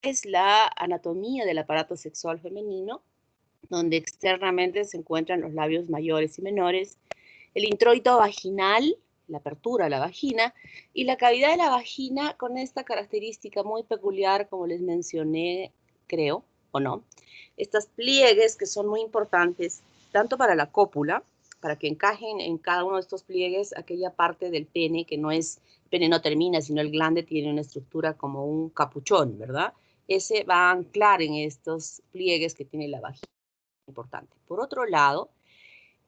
es la anatomía del aparato sexual femenino, donde externamente se encuentran los labios mayores y menores, el introito vaginal, la apertura de la vagina, y la cavidad de la vagina con esta característica muy peculiar, como les mencioné, creo, o no, estas pliegues que son muy importantes, tanto para la cópula, para que encajen en cada uno de estos pliegues aquella parte del pene que no es, el pene no termina, sino el glande tiene una estructura como un capuchón, ¿verdad? Ese va a anclar en estos pliegues que tiene la vagina, importante. Por otro lado,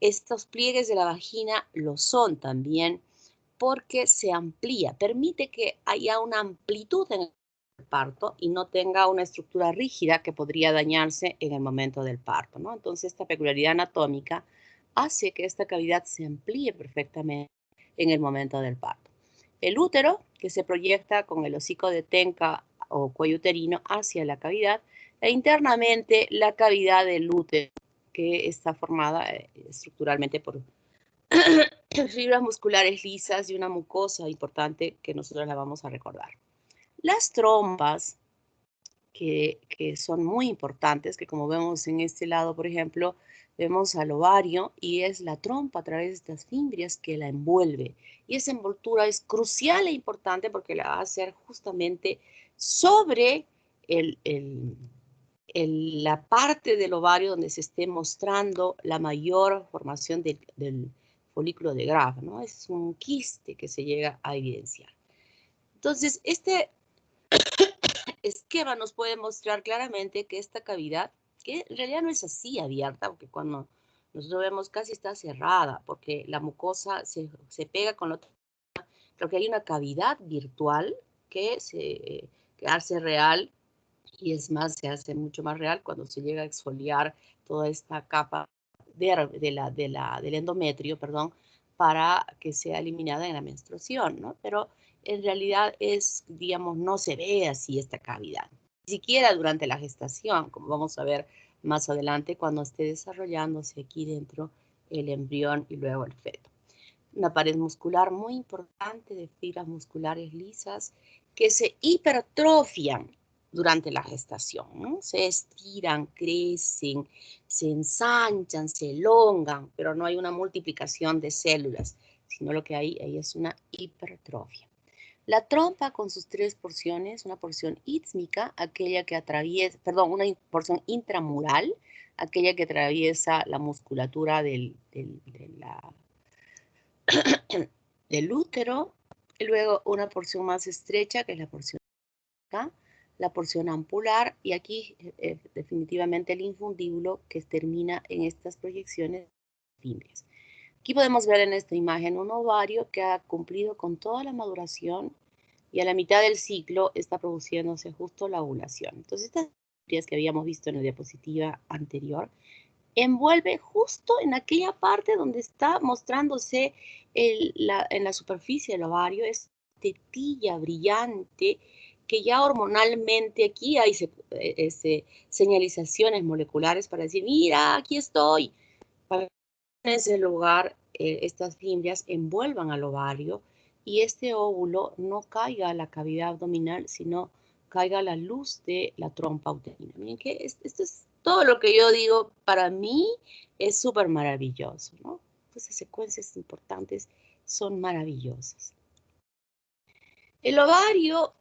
estos pliegues de la vagina lo son también porque se amplía, permite que haya una amplitud en el parto y no tenga una estructura rígida que podría dañarse en el momento del parto, ¿no? Entonces, esta peculiaridad anatómica hace que esta cavidad se amplíe perfectamente en el momento del parto. El útero, que se proyecta con el hocico de Tenca o cuello uterino hacia la cavidad, e internamente la cavidad del útero, que está formada estructuralmente por fibras musculares lisas y una mucosa importante que nosotros la vamos a recordar. Las trompas, que son muy importantes, que como vemos en este lado, por ejemplo, vemos al ovario y es la trompa a través de estas fimbrias que la envuelve. Y esa envoltura es crucial e importante porque la va a hacer justamente sobre la parte del ovario donde se esté mostrando la mayor formación del folículo de Graf, ¿no? Es un quiste que se llega a evidenciar. Entonces, este esquema nos puede mostrar claramente que esta cavidad, que en realidad no es así abierta, porque cuando nosotros vemos casi está cerrada, porque la mucosa se pega con la otra, creo que hay una cavidad virtual que hace real, y es más, se hace mucho más real cuando se llega a exfoliar toda esta capa del endometrio, perdón, para que sea eliminada en la menstruación, ¿no? Pero en realidad es, digamos, no se ve así esta cavidad, ni siquiera durante la gestación, como vamos a ver más adelante cuando esté desarrollándose aquí dentro el embrión y luego el feto. Una pared muscular muy importante de fibras musculares lisas que se hipertrofian durante la gestación, ¿no? Se estiran, crecen, se ensanchan, se elongan, pero no hay una multiplicación de células, sino lo que hay ahí es una hipertrofia. La trompa con sus tres porciones, una porción ítmica, aquella que atraviesa, perdón, una porción intramural, aquella que atraviesa la musculatura de del útero, y luego una porción más estrecha, que es la porción acá, la porción ampular, y aquí definitivamente el infundíbulo que termina en estas proyecciones fimbrias. Aquí podemos ver en esta imagen un ovario que ha cumplido con toda la maduración y a la mitad del ciclo está produciéndose justo la ovulación. Entonces, estas fibras que habíamos visto en la diapositiva anterior envuelve justo en aquella parte donde está mostrándose en la superficie del ovario, es tetilla brillante que ya hormonalmente aquí hay señalizaciones moleculares para decir, mira, aquí estoy. Para en ese lugar, estas fimbrias envuelvan al ovario y este óvulo no caiga a la cavidad abdominal, sino caiga a la luz de la trompa uterina. Miren que esto es todo lo que yo digo, para mí es súper maravilloso, ¿no? Estas secuencias importantes son maravillosas. El ovario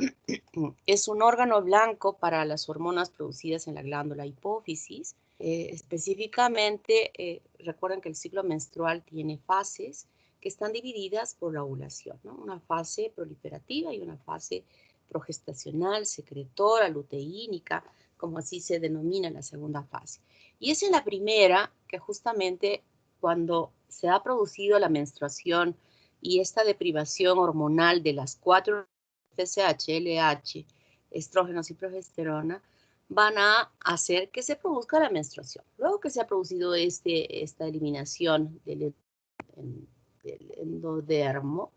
es un órgano blanco para las hormonas producidas en la glándula hipófisis. Específicamente, recuerden que el ciclo menstrual tiene fases que están divididas por la ovulación, ¿no? Una fase proliferativa y una fase progestacional, secretora, luteínica, como así se denomina la segunda fase. Y es en la primera que justamente cuando se ha producido la menstruación y esta deprivación hormonal de las cuatro FSH, LH, estrógenos y progesterona, van a hacer que se produzca la menstruación. Luego que se ha producido esta eliminación del endodermo,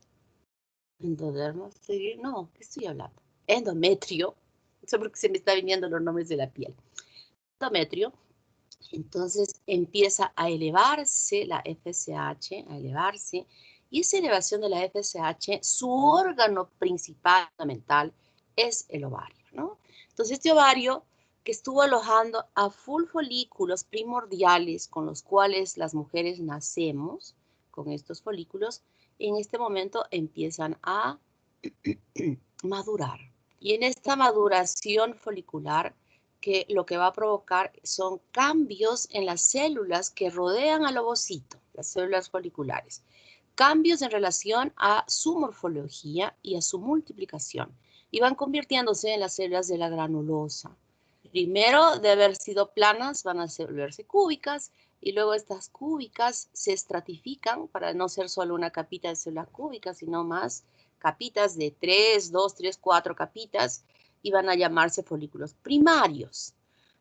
no, ¿qué estoy hablando? Endometrio, no sé por qué se me están viniendo los nombres de la piel. Endometrio, entonces empieza a elevarse la FSH, a elevarse, y esa elevación de la FSH, su órgano principal, fundamental, es el ovario, ¿no? Entonces, Entonces, este ovario que estuvo alojando a full folículos primordiales con los cuales las mujeres nacemos, con estos folículos, en este momento empiezan a madurar. Y en esta maduración folicular, que lo que va a provocar son cambios en las células que rodean al ovocito, las células foliculares. Cambios en relación a su morfología y a su multiplicación. Y van convirtiéndose en las células de la granulosa. Primero, de haber sido planas, van a volverse cúbicas, y luego estas cúbicas se estratifican para no ser solo una capita de células cúbicas, sino más capitas de 2, 3, 4 capitas, y van a llamarse folículos primarios.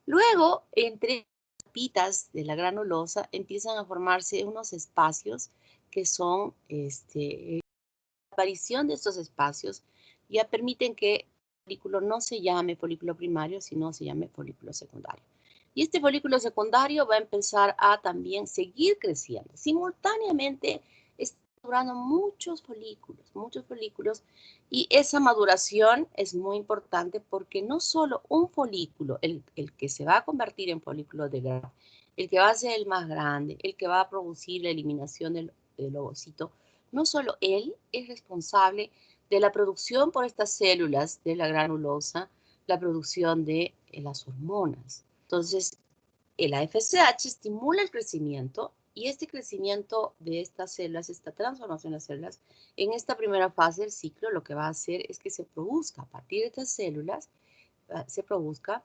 Luego, entre capitas de la granulosa, empiezan a formarse unos espacios que son, la aparición de estos espacios ya permiten que el folículo no se llame folículo primario, sino se llame folículo secundario. Y este folículo secundario va a empezar a también seguir creciendo. Simultáneamente está madurando muchos folículos, y esa maduración es muy importante porque no solo un folículo, el que se va a convertir en folículo de Graf, el que va a ser el más grande, el que va a producir la eliminación del ovocito, no solo él es responsable de la producción por estas células de la granulosa, la producción de las hormonas. Entonces, el FSH estimula el crecimiento, y este crecimiento de estas células, esta transformación de las células, en esta primera fase del ciclo, lo que va a hacer es que se produzca a partir de estas células, se produzca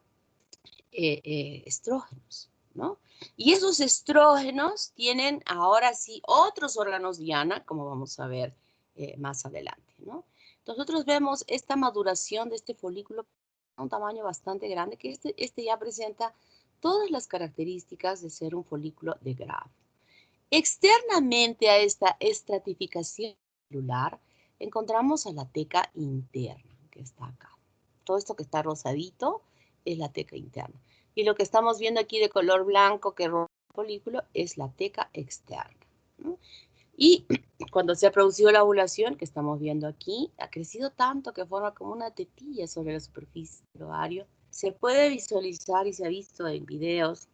estrógenos, ¿no? Y esos estrógenos tienen ahora sí otros órganos diana, como vamos a ver más adelante, ¿no? Nosotros vemos esta maduración de este folículo a un tamaño bastante grande, que este ya presenta todas las características de ser un folículo de Graf. Externamente a esta estratificación celular, encontramos a la teca interna, que está acá. Todo esto que está rosadito es la teca interna. Y lo que estamos viendo aquí de color blanco que rodea el folículo es la teca externa, ¿no? Y cuando se ha producido la ovulación, que estamos viendo aquí, ha crecido tanto que forma como una tetilla sobre la superficie del ovario. Se puede visualizar y se ha visto en videos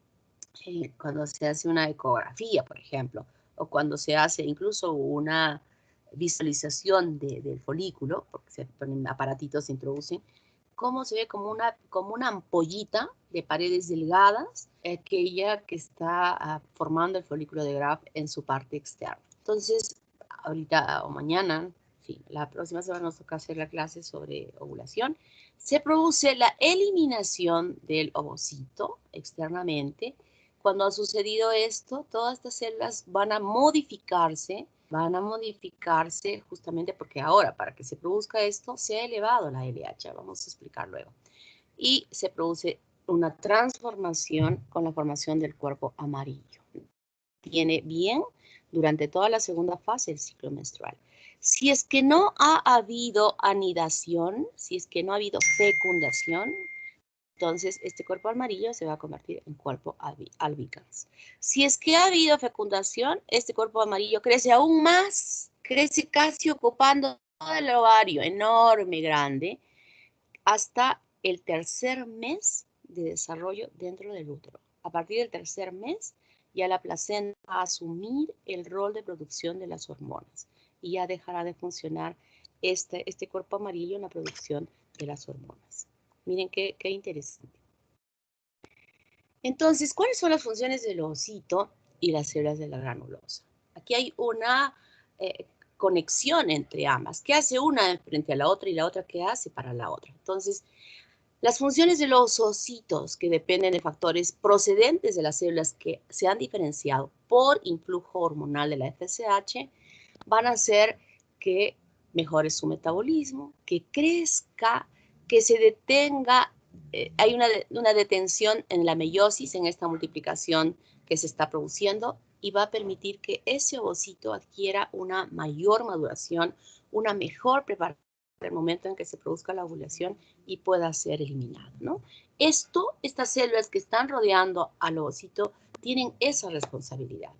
cuando se hace una ecografía, por ejemplo, o cuando se hace incluso una visualización del folículo, porque se ponen aparatitos, se introducen, cómo se ve como una ampollita de paredes delgadas, aquella que está formando el folículo de Graf en su parte externa. Entonces, ahorita o mañana, sí, la próxima semana nos toca hacer la clase sobre ovulación. Se produce la eliminación del ovocito externamente. Cuando ha sucedido esto, todas estas células van a modificarse justamente porque ahora, para que se produzca esto, se ha elevado la LH, vamos a explicar luego. Y se produce una transformación con la formación del cuerpo amarillo. Tiene bien durante toda la segunda fase del ciclo menstrual. Si es que no ha habido anidación, si es que no ha habido fecundación, entonces este cuerpo amarillo se va a convertir en cuerpo albicans. Si es que ha habido fecundación, este cuerpo amarillo crece aún más, crece casi ocupando todo el ovario, enorme, grande, hasta el tercer mes de desarrollo dentro del útero. A partir del tercer mes, ya la placenta va a asumir el rol de producción de las hormonas y ya dejará de funcionar este cuerpo amarillo en la producción de las hormonas. Miren qué interesante. Entonces, ¿cuáles son las funciones del ovocito y las células de la granulosa? Aquí hay una conexión entre ambas. ¿Qué hace una frente a la otra y la otra qué hace para la otra? Entonces, las funciones de los ovocitos, que dependen de factores procedentes de las células que se han diferenciado por influjo hormonal de la FSH, van a hacer que mejore su metabolismo, que crezca, que se detenga. Hay una detención en la meiosis, en esta multiplicación que se está produciendo, y va a permitir que ese ovocito adquiera una mayor maduración, una mejor preparación el momento en que se produzca la ovulación y pueda ser eliminado, ¿no? Estas células que están rodeando al ovocito tienen esa responsabilidad.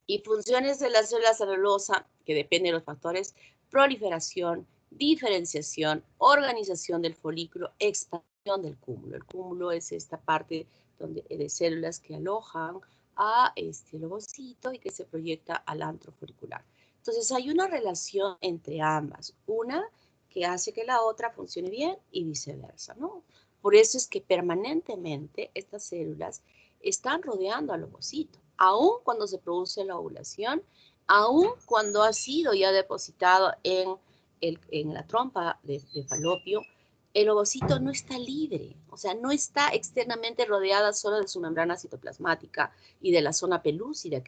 Y funciones de las células celulosa, que dependen de los factores proliferación, diferenciación, organización del folículo, expansión del cúmulo. El cúmulo es esta parte de células que alojan a el ovocito y que se proyecta al antro folicular. Entonces hay una relación entre ambas, una que hace que la otra funcione bien y viceversa, ¿no? Por eso es que permanentemente estas células están rodeando al ovocito, aun cuando se produce la ovulación, aun cuando ha sido ya depositado en la trompa de falopio, el ovocito no está libre, o sea, no está externamente rodeada solo de su membrana citoplasmática y de la zona pelúcida,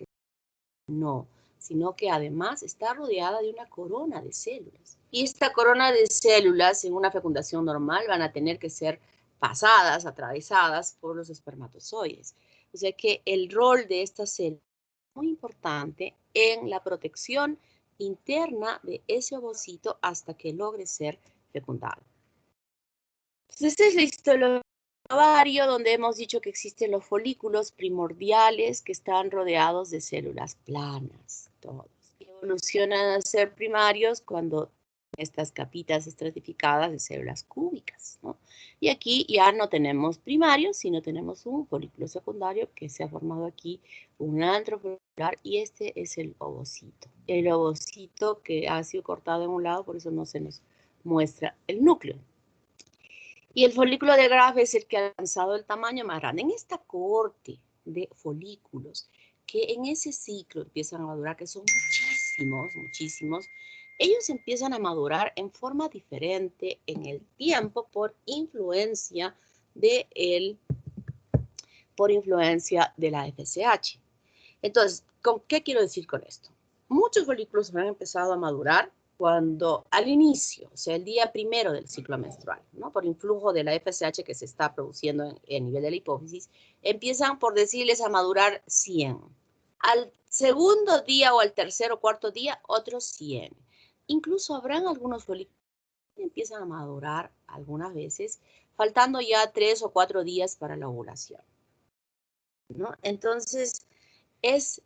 no, sino que además está rodeada de una corona de células. Y esta corona de células en una fecundación normal van a tener que ser pasadas, atravesadas por los espermatozoides. O sea que el rol de estas células es muy importante en la protección interna de ese ovocito hasta que logre ser fecundado. Entonces, esta es la histología del ovario, donde hemos dicho que existen los folículos primordiales que están rodeados de células planas, todos. Evolucionan a ser primarios cuando estas capitas estratificadas de células cúbicas, ¿no? Y aquí ya no tenemos primarios, sino tenemos un folículo secundario que se ha formado aquí, un antro folicular, y este es el ovocito. El ovocito que ha sido cortado en un lado, por eso no se nos muestra el núcleo. Y el folículo de Graf es el que ha alcanzado el tamaño más grande. En esta cohorte de folículos que en ese ciclo empiezan a madurar, que son muchísimos, muchísimos, ellos empiezan a madurar en forma diferente en el tiempo por influencia de la FSH. Entonces, ¿qué quiero decir con esto? Muchos folículos han empezado a madurar cuando al inicio, o sea, el día primero del ciclo menstrual, ¿no? Por influjo de la FSH que se está produciendo en nivel de la hipófisis, empiezan, por decirles, a madurar 100. Al segundo día o al tercer o cuarto día, otros 100. Incluso habrán algunos folículos que empiezan a madurar algunas veces, faltando ya 3 o 4 días para la ovulación, ¿no? Entonces, es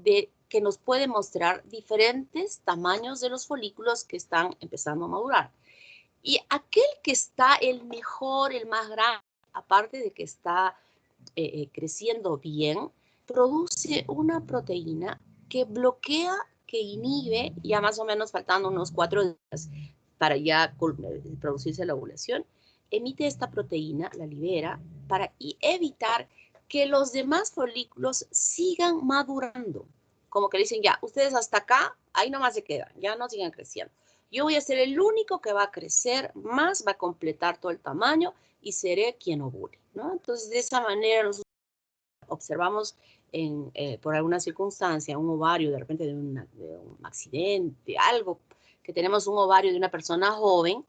de que nos puede mostrar diferentes tamaños de los folículos que están empezando a madurar. Y aquel que está el mejor, el más grande, aparte de que está creciendo bien, produce una proteína que bloquea, que inhibe, ya más o menos faltando unos 4 días para ya producirse la ovulación, emite esta proteína, la libera, para evitar que los demás folículos sigan madurando. Como que dicen, ya, ustedes hasta acá, ahí nomás se quedan, ya no sigan creciendo. Yo voy a ser el único que va a crecer más, va a completar todo el tamaño y seré quien ovule, ¿no? Entonces, de esa manera nosotros observamos por alguna circunstancia un ovario, de repente de un accidente, algo, que tenemos un ovario de una persona joven,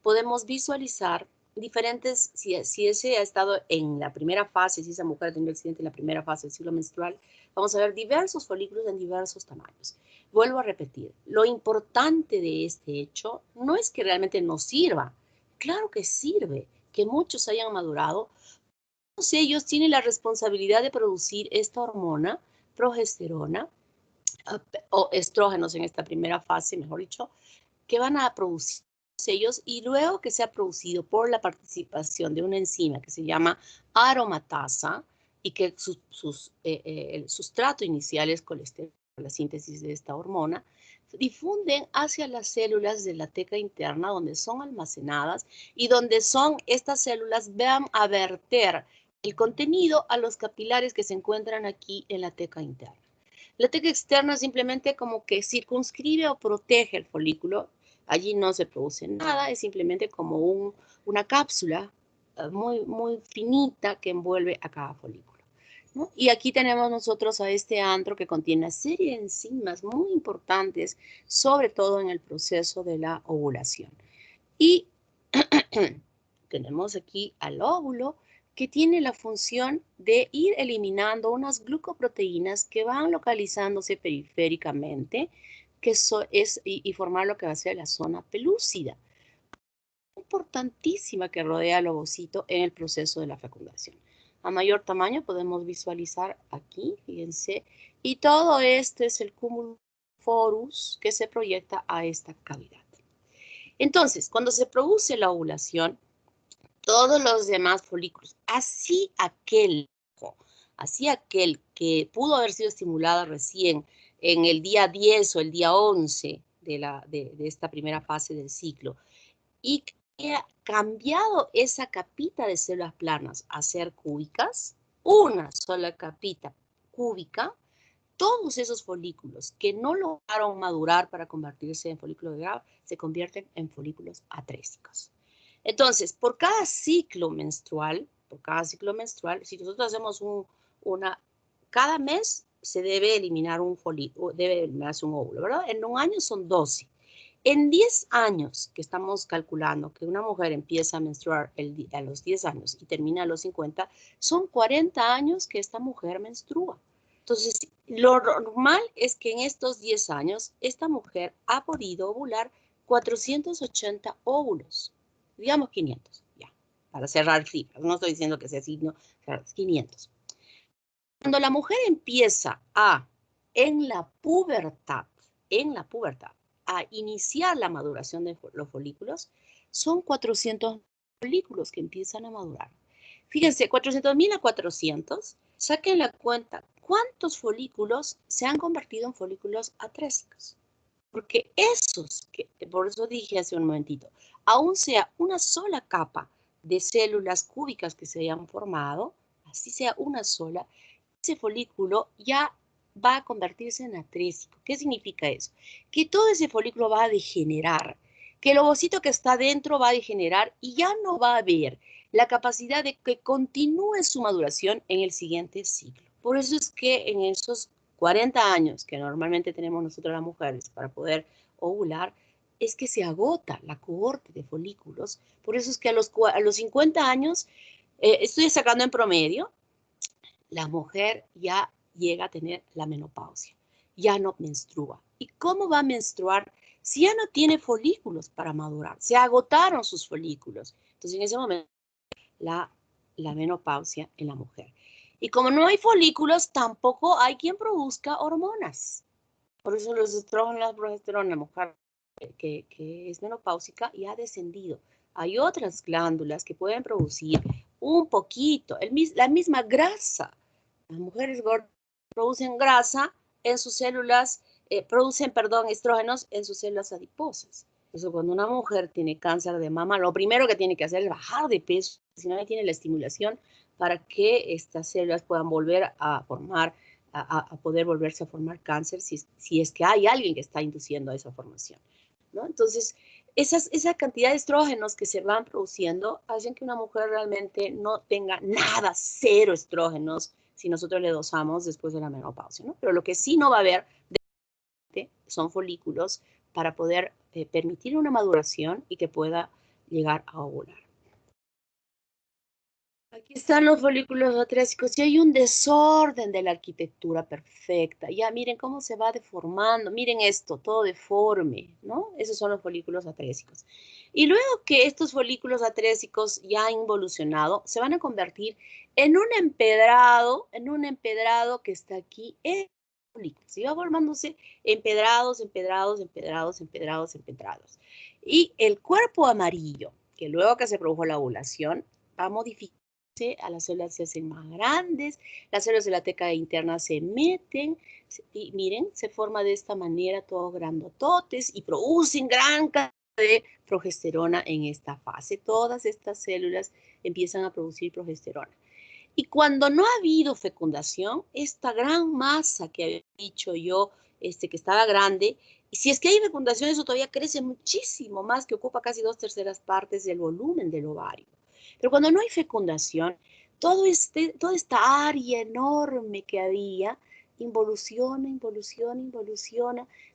podemos visualizar diferentes, si ese ha estado en la primera fase, si esa mujer ha tenido accidente en la primera fase del ciclo menstrual, vamos a ver diversos folículos en diversos tamaños. Vuelvo a repetir, lo importante de este hecho no es que realmente nos sirva, claro que sirve, que muchos hayan madurado. Todos ellos tienen la responsabilidad de producir esta hormona, progesterona, o estrógenos en esta primera fase, mejor dicho, que van a producir ellos, y luego que se ha producido por la participación de una enzima que se llama aromatasa y que el sustrato inicial es colesterol, la síntesis de esta hormona, difunden hacia las células de la teca interna donde son almacenadas y donde son estas células van a verter el contenido a los capilares que se encuentran aquí en la teca interna. La teca externa simplemente como que circunscribe o protege el folículo. Allí no se produce nada, es simplemente como una cápsula muy, muy finita que envuelve a cada folículo, ¿no? Y aquí tenemos nosotros a este antro que contiene una serie de enzimas muy importantes, sobre todo en el proceso de la ovulación. Y tenemos aquí al óvulo, que tiene la función de ir eliminando unas glucoproteínas que van localizándose periféricamente y formar lo que va a ser la zona pelúcida, importantísima, que rodea al ovocito en el proceso de la fecundación. A mayor tamaño podemos visualizar aquí, fíjense, y todo esto es el cúmulo forus que se proyecta a esta cavidad. Entonces, cuando se produce la ovulación, todos los demás folículos, así aquel que pudo haber sido estimulado recién en el día 10 o el día 11 de esta primera fase del ciclo, y que ha cambiado esa capita de células planas a ser cúbicas, una sola capita cúbica, todos esos folículos que no lograron madurar para convertirse en folículos de Graf se convierten en folículos atrésicos. Entonces, por cada ciclo menstrual, si nosotros hacemos cada mes se debe eliminar un folículo, debe eliminarse un óvulo, ¿verdad? En un año son 12. En 10 años que estamos calculando que una mujer empieza a menstruar a los 10 años y termina a los 50, son 40 años que esta mujer menstrua. Entonces, lo normal es que en estos 10 años esta mujer ha podido ovular 480 óvulos, digamos 500, ya, para cerrar cifras. No estoy diciendo que sea así, no, 500. Cuando la mujer empieza en la pubertad, a iniciar la maduración de los folículos, son 400 folículos que empiezan a madurar. Fíjense, 400.000 a 400, saquen la cuenta, ¿cuántos folículos se han convertido en folículos atrésicos? Porque por eso dije hace un momentito, aún sea una sola capa de células cúbicas que se hayan formado, así sea una sola, ese folículo ya va a convertirse en atrésico. ¿Qué significa eso? Que todo ese folículo va a degenerar, que el ovocito que está dentro va a degenerar y ya no va a haber la capacidad de que continúe su maduración en el siguiente ciclo. Por eso es que en esos 40 años que normalmente tenemos nosotros las mujeres para poder ovular, es que se agota la cohorte de folículos. Por eso es que a los 50 años, estoy sacando en promedio, la mujer ya llega a tener la menopausia, ya no menstrua. ¿Y cómo va a menstruar si ya no tiene folículos para madurar? Se agotaron sus folículos. Entonces, en ese momento, la menopausia en la mujer. Y como no hay folículos, tampoco hay quien produzca hormonas. Por eso los estrógenos, la progesterona, la mujer que es menopáusica y ha descendido. Hay otras glándulas que pueden producir un poquito, la misma grasa. Las mujeres gordas producen grasa en sus células, producen estrógenos en sus células adiposas. Eso cuando una mujer tiene cáncer de mama, lo primero que tiene que hacer es bajar de peso, si no tiene la estimulación para que estas células puedan volver a formar, a poder volverse a formar cáncer si es que hay alguien que está induciendo esa formación, ¿no? Entonces, esa cantidad de estrógenos que se van produciendo hacen que una mujer realmente no tenga nada, cero estrógenos, si nosotros le dosamos después de la menopausia, ¿no? Pero lo que sí no va a haber son folículos para poder permitir una maduración y que pueda llegar a ovular. Aquí están los folículos atrésicos y hay un desorden de la arquitectura perfecta. Ya miren cómo se va deformando. Miren esto, todo deforme, ¿no? Esos son los folículos atrésicos. Y luego que estos folículos atrésicos ya han evolucionado, se van a convertir en un empedrado que está aquí en folículos. Y va formándose empedrados. Y el cuerpo amarillo, que luego que se produjo la ovulación, va a modificar, a las células se hacen más grandes, las células de la teca interna se meten y miren, se forma de esta manera todos grandototes y producen gran cantidad de progesterona en esta fase. Todas estas células empiezan a producir progesterona. Y cuando no ha habido fecundación, esta gran masa que había dicho yo, que estaba grande, y si es que hay fecundación, eso todavía crece muchísimo más, que ocupa casi 2/3 partes del volumen del ovario. Pero cuando no hay fecundación, toda esta área enorme que había involuciona,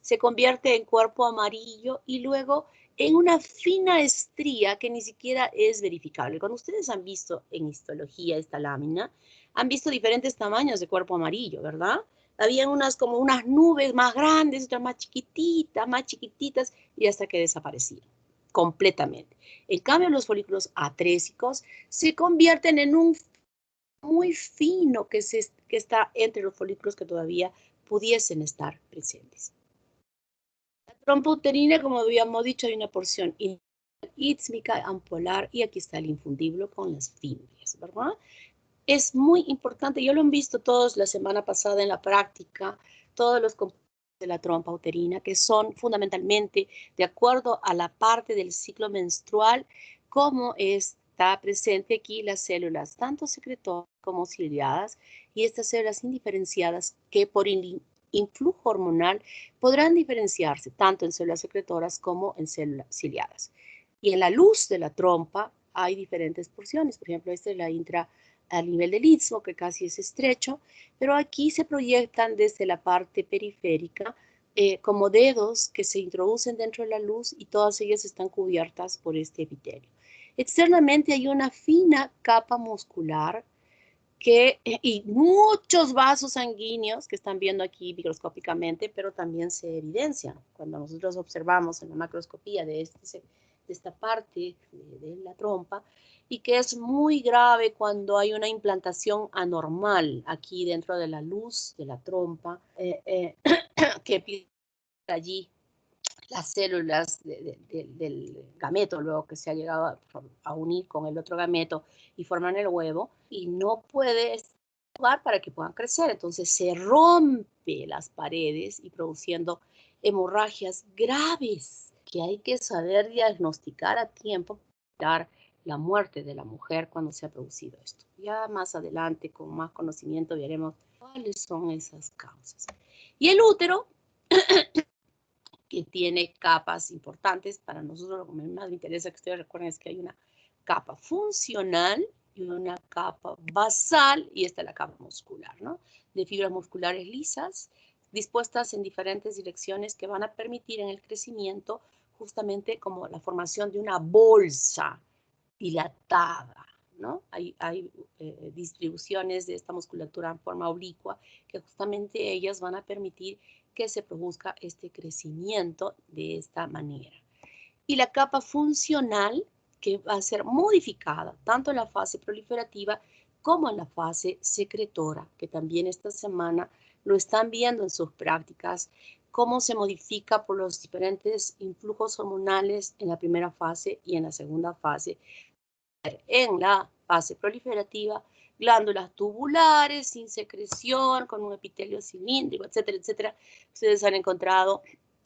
se convierte en cuerpo amarillo y luego en una fina estría que ni siquiera es verificable. Cuando ustedes han visto en histología esta lámina, han visto diferentes tamaños de cuerpo amarillo, ¿verdad? Habían como unas nubes más grandes, otras más chiquititas, y hasta que desaparecieron completamente. En cambio, los folículos atrésicos se convierten en un muy fino que está entre los folículos que todavía pudiesen estar presentes. Trompa uterina, como habíamos dicho, hay una porción ísmica, ampolar, y aquí está el infundible con las fimbrias, ¿verdad? Es muy importante, yo lo han visto todos la semana pasada en la práctica, todos los componentes de la trompa uterina, que son fundamentalmente de acuerdo a la parte del ciclo menstrual, como está presente aquí las células, tanto secretoras como ciliadas, y estas células indiferenciadas que por influjo hormonal podrán diferenciarse tanto en células secretoras como en células ciliadas. Y en la luz de la trompa hay diferentes porciones, por ejemplo, esta es la intra al nivel del istmo, que casi es estrecho, pero aquí se proyectan desde la parte periférica como dedos que se introducen dentro de la luz y todas ellas están cubiertas por este epitelio. Externamente hay una fina capa muscular y muchos vasos sanguíneos que están viendo aquí microscópicamente, pero también se evidencian cuando nosotros observamos en la macroscopía de esta parte de la trompa, y que es muy grave cuando hay una implantación anormal aquí dentro de la luz de la trompa, que allí las células del gameto, luego que se ha llegado a unir con el otro gameto y forman el huevo, y no puede jugar para que puedan crecer. Entonces se rompe las paredes y produciendo hemorragias graves que hay que saber diagnosticar a tiempo para evitar la muerte de la mujer cuando se ha producido esto. Ya más adelante, con más conocimiento, veremos cuáles son esas causas. Y el útero que tiene capas importantes. Para nosotros lo que más me interesa que ustedes recuerden es que hay una capa funcional y una capa basal, y esta es la capa muscular, ¿no? De fibras musculares lisas, dispuestas en diferentes direcciones que van a permitir en el crecimiento justamente como la formación de una bolsa dilatada, ¿no? Hay distribuciones de esta musculatura en forma oblicua que justamente ellas van a permitir que se produzca este crecimiento de esta manera. Y la capa funcional, que va a ser modificada tanto en la fase proliferativa como en la fase secretora, que también esta semana lo están viendo en sus prácticas, cómo se modifica por los diferentes influjos hormonales en la primera fase y en la segunda fase. En la fase proliferativa, glándulas tubulares, sin secreción, con un epitelio cilíndrico, etcétera, etcétera. Ustedes han encontrado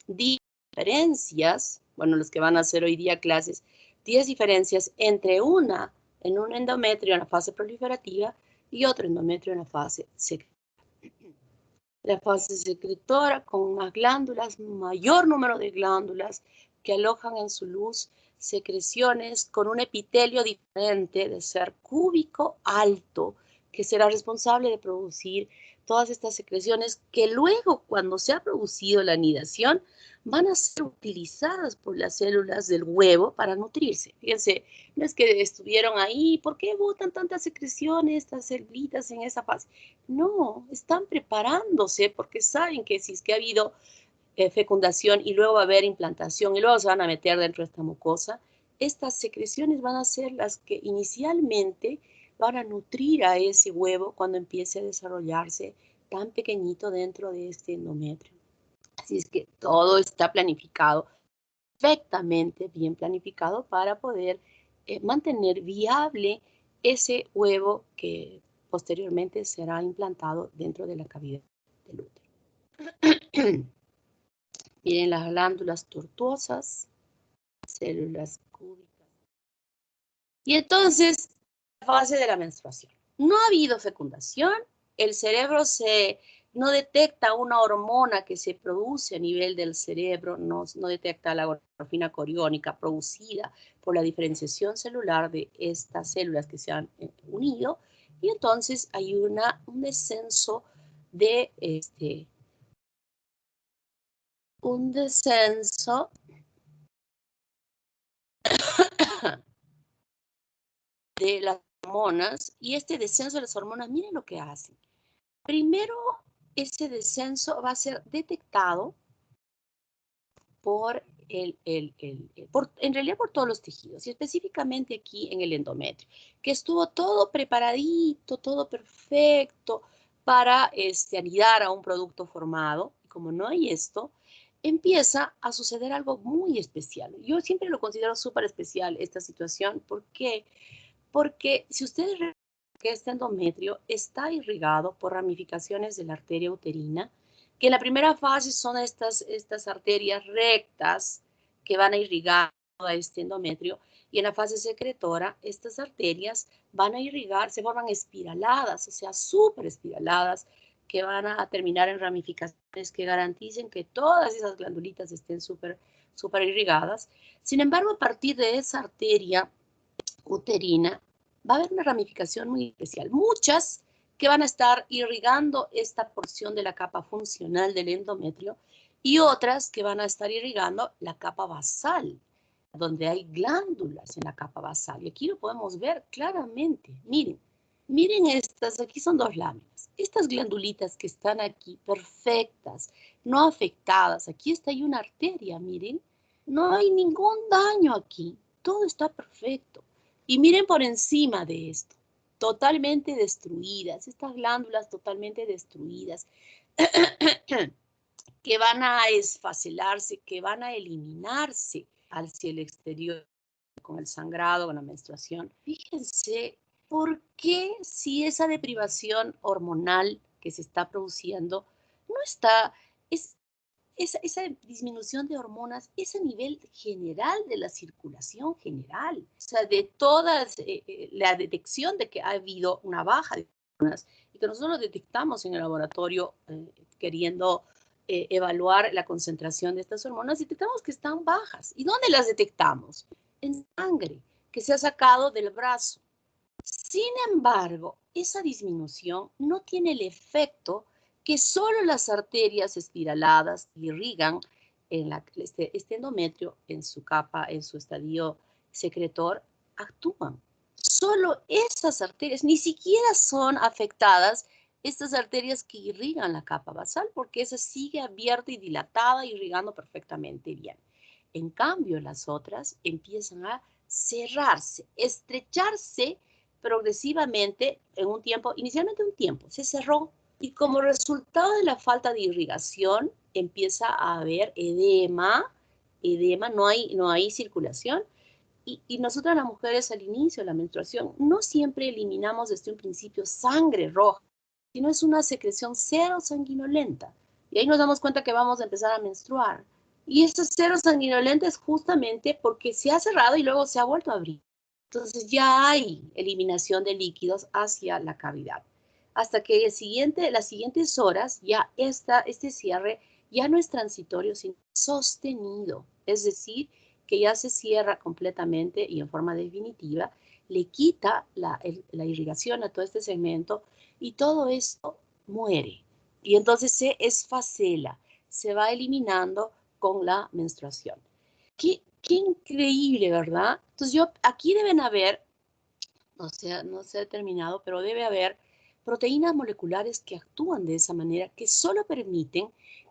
diferencias, bueno, los que van a hacer hoy día clases, 10 diferencias entre en un endometrio en la fase proliferativa y otro endometrio en la fase secretora. La fase secretora con unas glándulas, mayor número de glándulas que alojan en su luz secreciones con un epitelio diferente de ser cúbico alto, que será responsable de producir todas estas secreciones que luego, cuando se ha producido la anidación, van a ser utilizadas por las células del huevo para nutrirse. Fíjense, no es que estuvieron ahí, ¿por qué botan tantas secreciones, estas células en esa fase? No, están preparándose porque saben que si es que ha habido fecundación y luego va a haber implantación y luego se van a meter dentro de esta mucosa, estas secreciones van a ser las que inicialmente van a nutrir a ese huevo cuando empiece a desarrollarse tan pequeñito dentro de este endometrio. Así es que todo está planificado, perfectamente bien planificado para poder mantener viable ese huevo que posteriormente será implantado dentro de la cavidad del útero. Miren las glándulas tortuosas, células cúbicas. Y entonces, la fase de la menstruación. No ha habido fecundación, el cerebro no detecta una hormona que se produce a nivel del cerebro, no detecta la gonorfina coriónica producida por la diferenciación celular de estas células que se han unido, y entonces hay un descenso de de las hormonas, y este descenso de las hormonas, miren lo que hacen. Primero, ese descenso va a ser detectado por en realidad por todos los tejidos, y específicamente aquí en el endometrio, que estuvo todo preparadito, todo perfecto para anidar a un producto formado. Y como no hay esto, empieza a suceder algo muy especial. Yo siempre lo considero súper especial esta situación. ¿Por qué? Porque si ustedes recuerdan que este endometrio está irrigado por ramificaciones de la arteria uterina, que en la primera fase son estas arterias rectas que van a irrigar a este endometrio, y en la fase secretora estas arterias van a irrigar, se forman espiraladas, o sea, súper espiraladas, que van a terminar en ramificaciones que garanticen que todas esas glandulitas estén súper irrigadas. Sin embargo, a partir de esa arteria uterina va a haber una ramificación muy especial. Muchas que van a estar irrigando esta porción de la capa funcional del endometrio y otras que van a estar irrigando la capa basal, donde hay glándulas en la capa basal. Y aquí lo podemos ver claramente. Miren, miren estas, aquí son dos láminas. Estas glandulitas que están aquí, perfectas, no afectadas. Aquí está ahí una arteria, miren. No hay ningún daño aquí. Todo está perfecto. Y miren por encima de esto, totalmente destruidas, estas glándulas totalmente destruidas, que van a esfacelarse, que van a eliminarse hacia el exterior con el sangrado, con la menstruación. Fíjense, ¿por qué si esa deprivación hormonal que se está produciendo no está, esa disminución de hormonas es a nivel general de la circulación general, o sea, de todas, la detección de que ha habido una baja de hormonas y que nosotros lo detectamos en el laboratorio queriendo evaluar la concentración de estas hormonas, detectamos que están bajas. ¿Y dónde las detectamos? En sangre, que se ha sacado del brazo. Sin embargo, esa disminución no tiene el efecto que solo las arterias espiraladas irrigan en este endometrio en su capa, en su estadio secretor, actúan. Solo esas arterias, ni siquiera son afectadas estas arterias que irrigan la capa basal, porque esa sigue abierta y dilatada, irrigando perfectamente bien. En cambio, las otras empiezan a cerrarse, estrecharse progresivamente en un tiempo, inicialmente un tiempo, se cerró y como resultado de la falta de irrigación empieza a haber edema, no hay circulación y nosotras las mujeres al inicio de la menstruación no siempre eliminamos desde un principio sangre roja, sino es una secreción cero sanguinolenta y ahí nos damos cuenta que vamos a empezar a menstruar. Y esta cero sanguinolenta es justamente porque se ha cerrado y luego se ha vuelto a abrir. Entonces ya hay eliminación de líquidos hacia la cavidad. Hasta que las siguientes horas ya este cierre ya no es transitorio, sino sostenido. Es decir, que ya se cierra completamente y en forma definitiva, le quita la irrigación a todo este segmento y todo esto muere. Y entonces se esfacela, se va eliminando con la menstruación. Qué increíble, ¿verdad? Entonces aquí deben haber, no se ha determinado, pero debe haber proteínas moleculares que actúan de esa manera, que solo permiten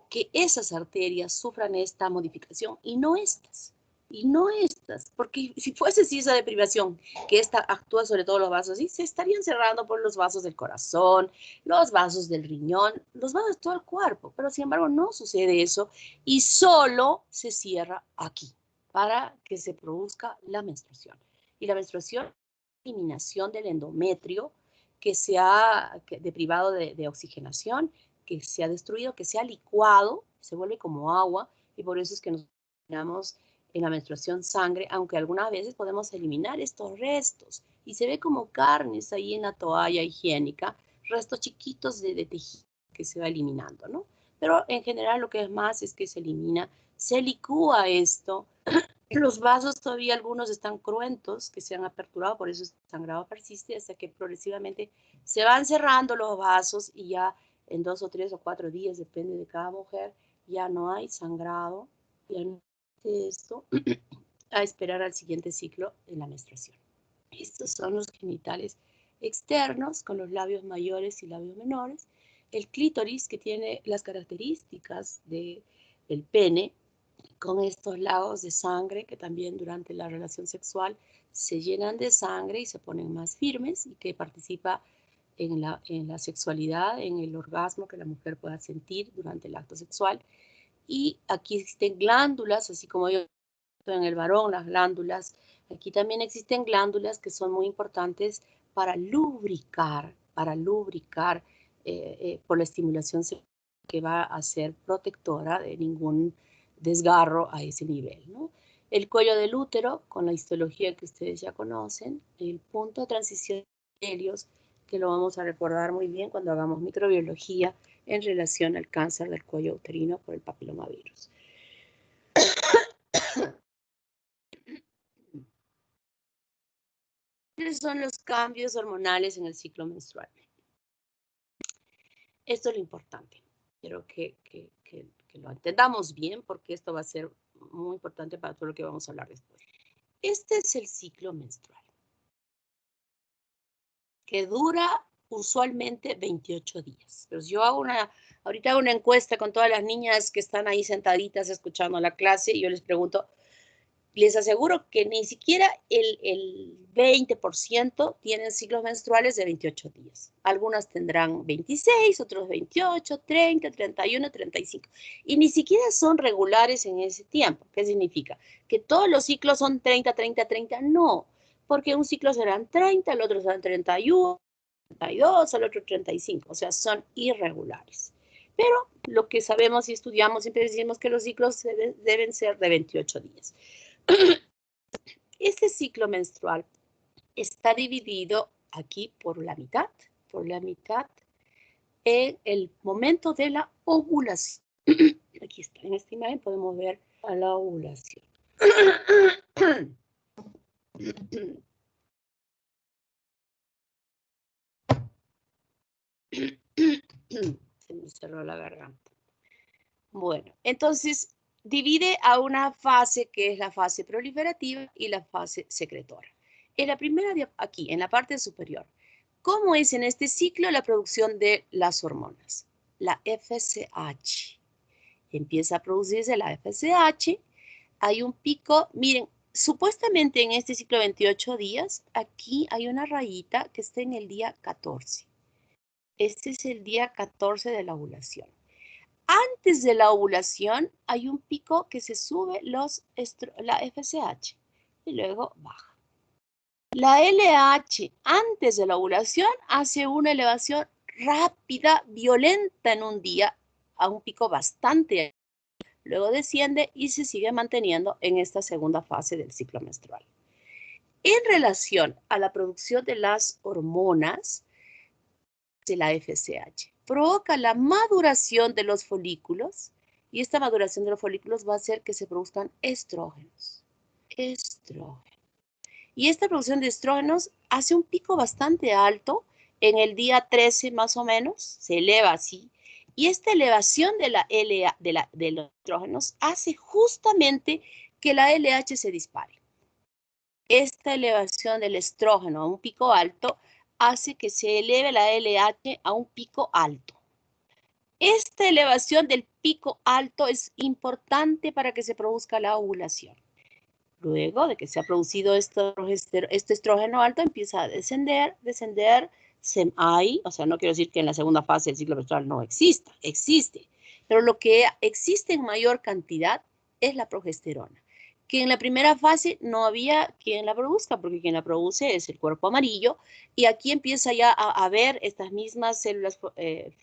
que esas arterias sufran esta modificación y no estas. Y no estas, porque si fuese así esa deprivación, que esta actúa sobre todos los vasos, ¿sí? Se estarían cerrando por los vasos del corazón, los vasos del riñón, los vasos de todo el cuerpo, pero sin embargo no sucede eso y solo se cierra aquí para que se produzca la menstruación. Y la menstruación eliminación del endometrio que se ha deprivado de oxigenación, que se ha destruido, que se ha licuado, se vuelve como agua y por eso es que nos eliminamos en la menstruación sangre, aunque algunas veces podemos eliminar estos restos y se ve como carnes ahí en la toalla higiénica, restos chiquitos de tejido que se va eliminando, ¿no? Pero en general lo que es más es que se elimina, se licúa esto. Los vasos todavía algunos están cruentos, que se han aperturado, por eso el sangrado persiste, hasta que progresivamente se van cerrando los vasos y ya en 2 o 3 o 4 días, depende de cada mujer, ya no hay sangrado, ya no hay esto, a esperar al siguiente ciclo en la menstruación. Estos son los genitales externos con los labios mayores y labios menores. El clítoris que tiene las características del pene, con estos lagos de sangre que también durante la relación sexual se llenan de sangre y se ponen más firmes y que participa en la sexualidad, en el orgasmo que la mujer pueda sentir durante el acto sexual. Y aquí existen glándulas, así como yo en el varón, las glándulas. Aquí también existen glándulas que son muy importantes para lubricar por la estimulación que va a ser protectora de ningún desgarro a ese nivel, ¿no? El cuello del útero, con la histología que ustedes ya conocen, el punto de transición de Helios, que lo vamos a recordar muy bien cuando hagamos microbiología en relación al cáncer del cuello uterino por el papilomavirus. ¿Cuáles son los cambios hormonales en el ciclo menstrual? Esto es lo importante. Quiero que lo entendamos bien porque esto va a ser muy importante para todo lo que vamos a hablar después. Este es el ciclo menstrual, que dura usualmente 28 días. Pero yo ahorita hago una encuesta con todas las niñas que están ahí sentaditas escuchando la clase y yo les pregunto, les aseguro que ni siquiera el 20% tienen ciclos menstruales de 28 días. Algunas tendrán 26, otros 28, 30, 31, 35. Y ni siquiera son regulares en ese tiempo. ¿Qué significa? ¿Que todos los ciclos son 30, 30, 30? No, porque un ciclo serán 30, el otro serán 31, 32, el otro 35. O sea, son irregulares. Pero lo que sabemos y estudiamos, siempre decimos que los ciclos deben ser de 28 días. Este ciclo menstrual está dividido aquí por la mitad en el momento de la ovulación. Aquí está, en esta imagen podemos ver a la ovulación. Se me cerró la garganta. Bueno, entonces divide a una fase que es la fase proliferativa y la fase secretora. En la primera, aquí, en la parte superior, ¿cómo es en este ciclo la producción de las hormonas? La FSH. Empieza a producirse la FSH, hay un pico, miren, supuestamente en este ciclo de 28 días, aquí hay una rayita que está en el día 14. Este es el día 14 de la ovulación. Antes de la ovulación hay un pico que se sube la FSH y luego baja. La LH antes de la ovulación hace una elevación rápida, violenta en un día a un pico bastante alto. Luego desciende y se sigue manteniendo en esta segunda fase del ciclo menstrual. En relación a la producción de las hormonas de la FSH, provoca la maduración de los folículos y esta maduración de los folículos va a hacer que se produzcan estrógenos. Y esta producción de estrógenos hace un pico bastante alto en el día 13 más o menos, se eleva así. Y esta elevación de los estrógenos hace justamente que la LH se dispare. Esta elevación del estrógeno a un pico alto hace que se eleve la LH a un pico alto. Esta elevación del pico alto es importante para que se produzca la ovulación. Luego de que se ha producido este estrógeno alto, empieza a descender, o sea, no quiero decir que en la segunda fase del ciclo menstrual no exista, existe, pero lo que existe en mayor cantidad es la progesterona, que en la primera fase no había quien la produzca, porque quien la produce es el cuerpo amarillo, y aquí empieza ya a ver estas mismas células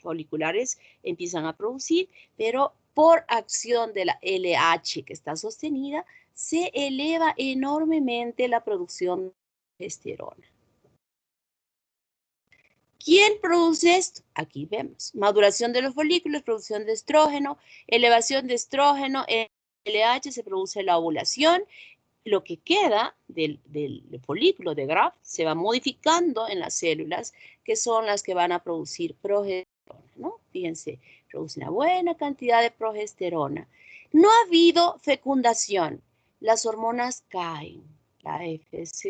foliculares, empiezan a producir, pero por acción de la LH que está sostenida, se eleva enormemente la producción de progesterona. ¿Quién produce esto? Aquí vemos. Maduración de los folículos, producción de estrógeno, elevación de estrógeno, LH, se produce la ovulación. Lo que queda del folículo de Graf se va modificando en las células que son las que van a producir progesterona, ¿no? Fíjense, produce una buena cantidad de progesterona. No ha habido fecundación. Las hormonas caen.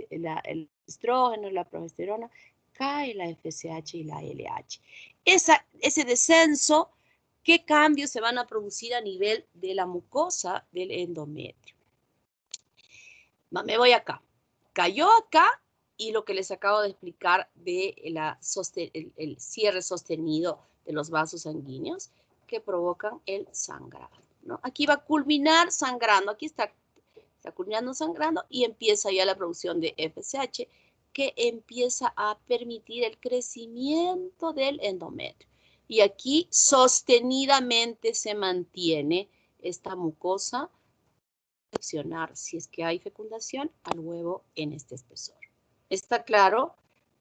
El estrógeno, la progesterona, cae la FSH y la LH. Ese descenso, ¿qué cambios se van a producir a nivel de la mucosa del endometrio? Me voy acá. Cayó acá y lo que les acabo de explicar de el cierre sostenido de los vasos sanguíneos que provocan el sangrado. ¿no? Aquí va a culminar sangrando, aquí está culminando sangrando y empieza ya la producción de FSH que empieza a permitir el crecimiento del endometrio. Y aquí sostenidamente se mantiene esta mucosa seleccionar si es que hay fecundación al huevo en este espesor. ¿Está claro?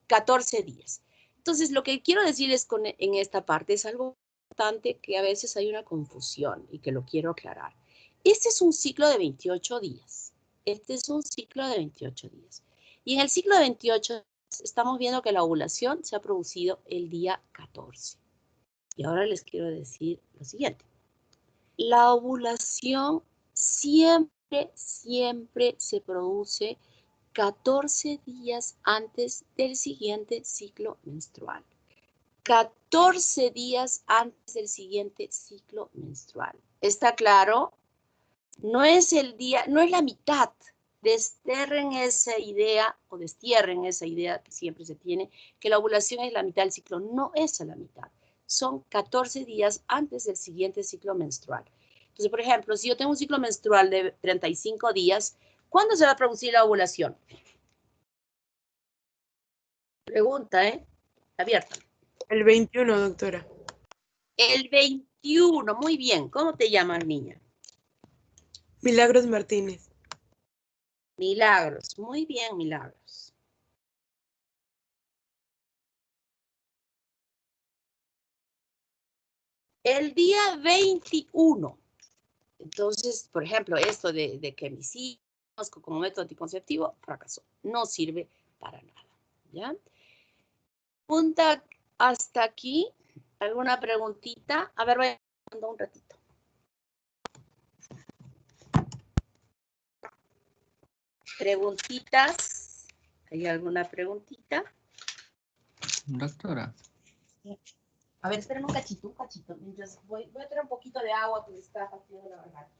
14 días. Entonces, lo que quiero decirles en esta parte es algo importante que a veces hay una confusión y que lo quiero aclarar. Este es un ciclo de 28 días. Este es un ciclo de 28 días. Y en el ciclo de 28 días estamos viendo que la ovulación se ha producido el día 14. Y ahora les quiero decir lo siguiente. La ovulación siempre se produce 14 días antes del siguiente ciclo menstrual. 14 días antes del siguiente ciclo menstrual. ¿Está claro? No es el día, no es la mitad. Desterren esa idea o destierren esa idea que siempre se tiene, que la ovulación es la mitad del ciclo. No es a la mitad. Son 14 días antes del siguiente ciclo menstrual. Entonces, por ejemplo, si yo tengo un ciclo menstrual de 35 días, ¿cuándo se va a producir la ovulación? Pregunta, abierta. El 21, doctora. El 21, muy bien. ¿Cómo te llamas, niña? Milagros Martínez. Milagros, muy bien, Milagros. El día 21. Entonces, por ejemplo, esto de que mis hijos como método anticonceptivo fracasó. No sirve para nada. ¿Ya? Punta hasta aquí. ¿Alguna preguntita? A ver, voy a un ratito. Preguntitas. ¿Hay alguna preguntita? Doctora. A ver, esperen un cachito, Mientras voy a traer un poquito de agua que me está fastidiando la garganta.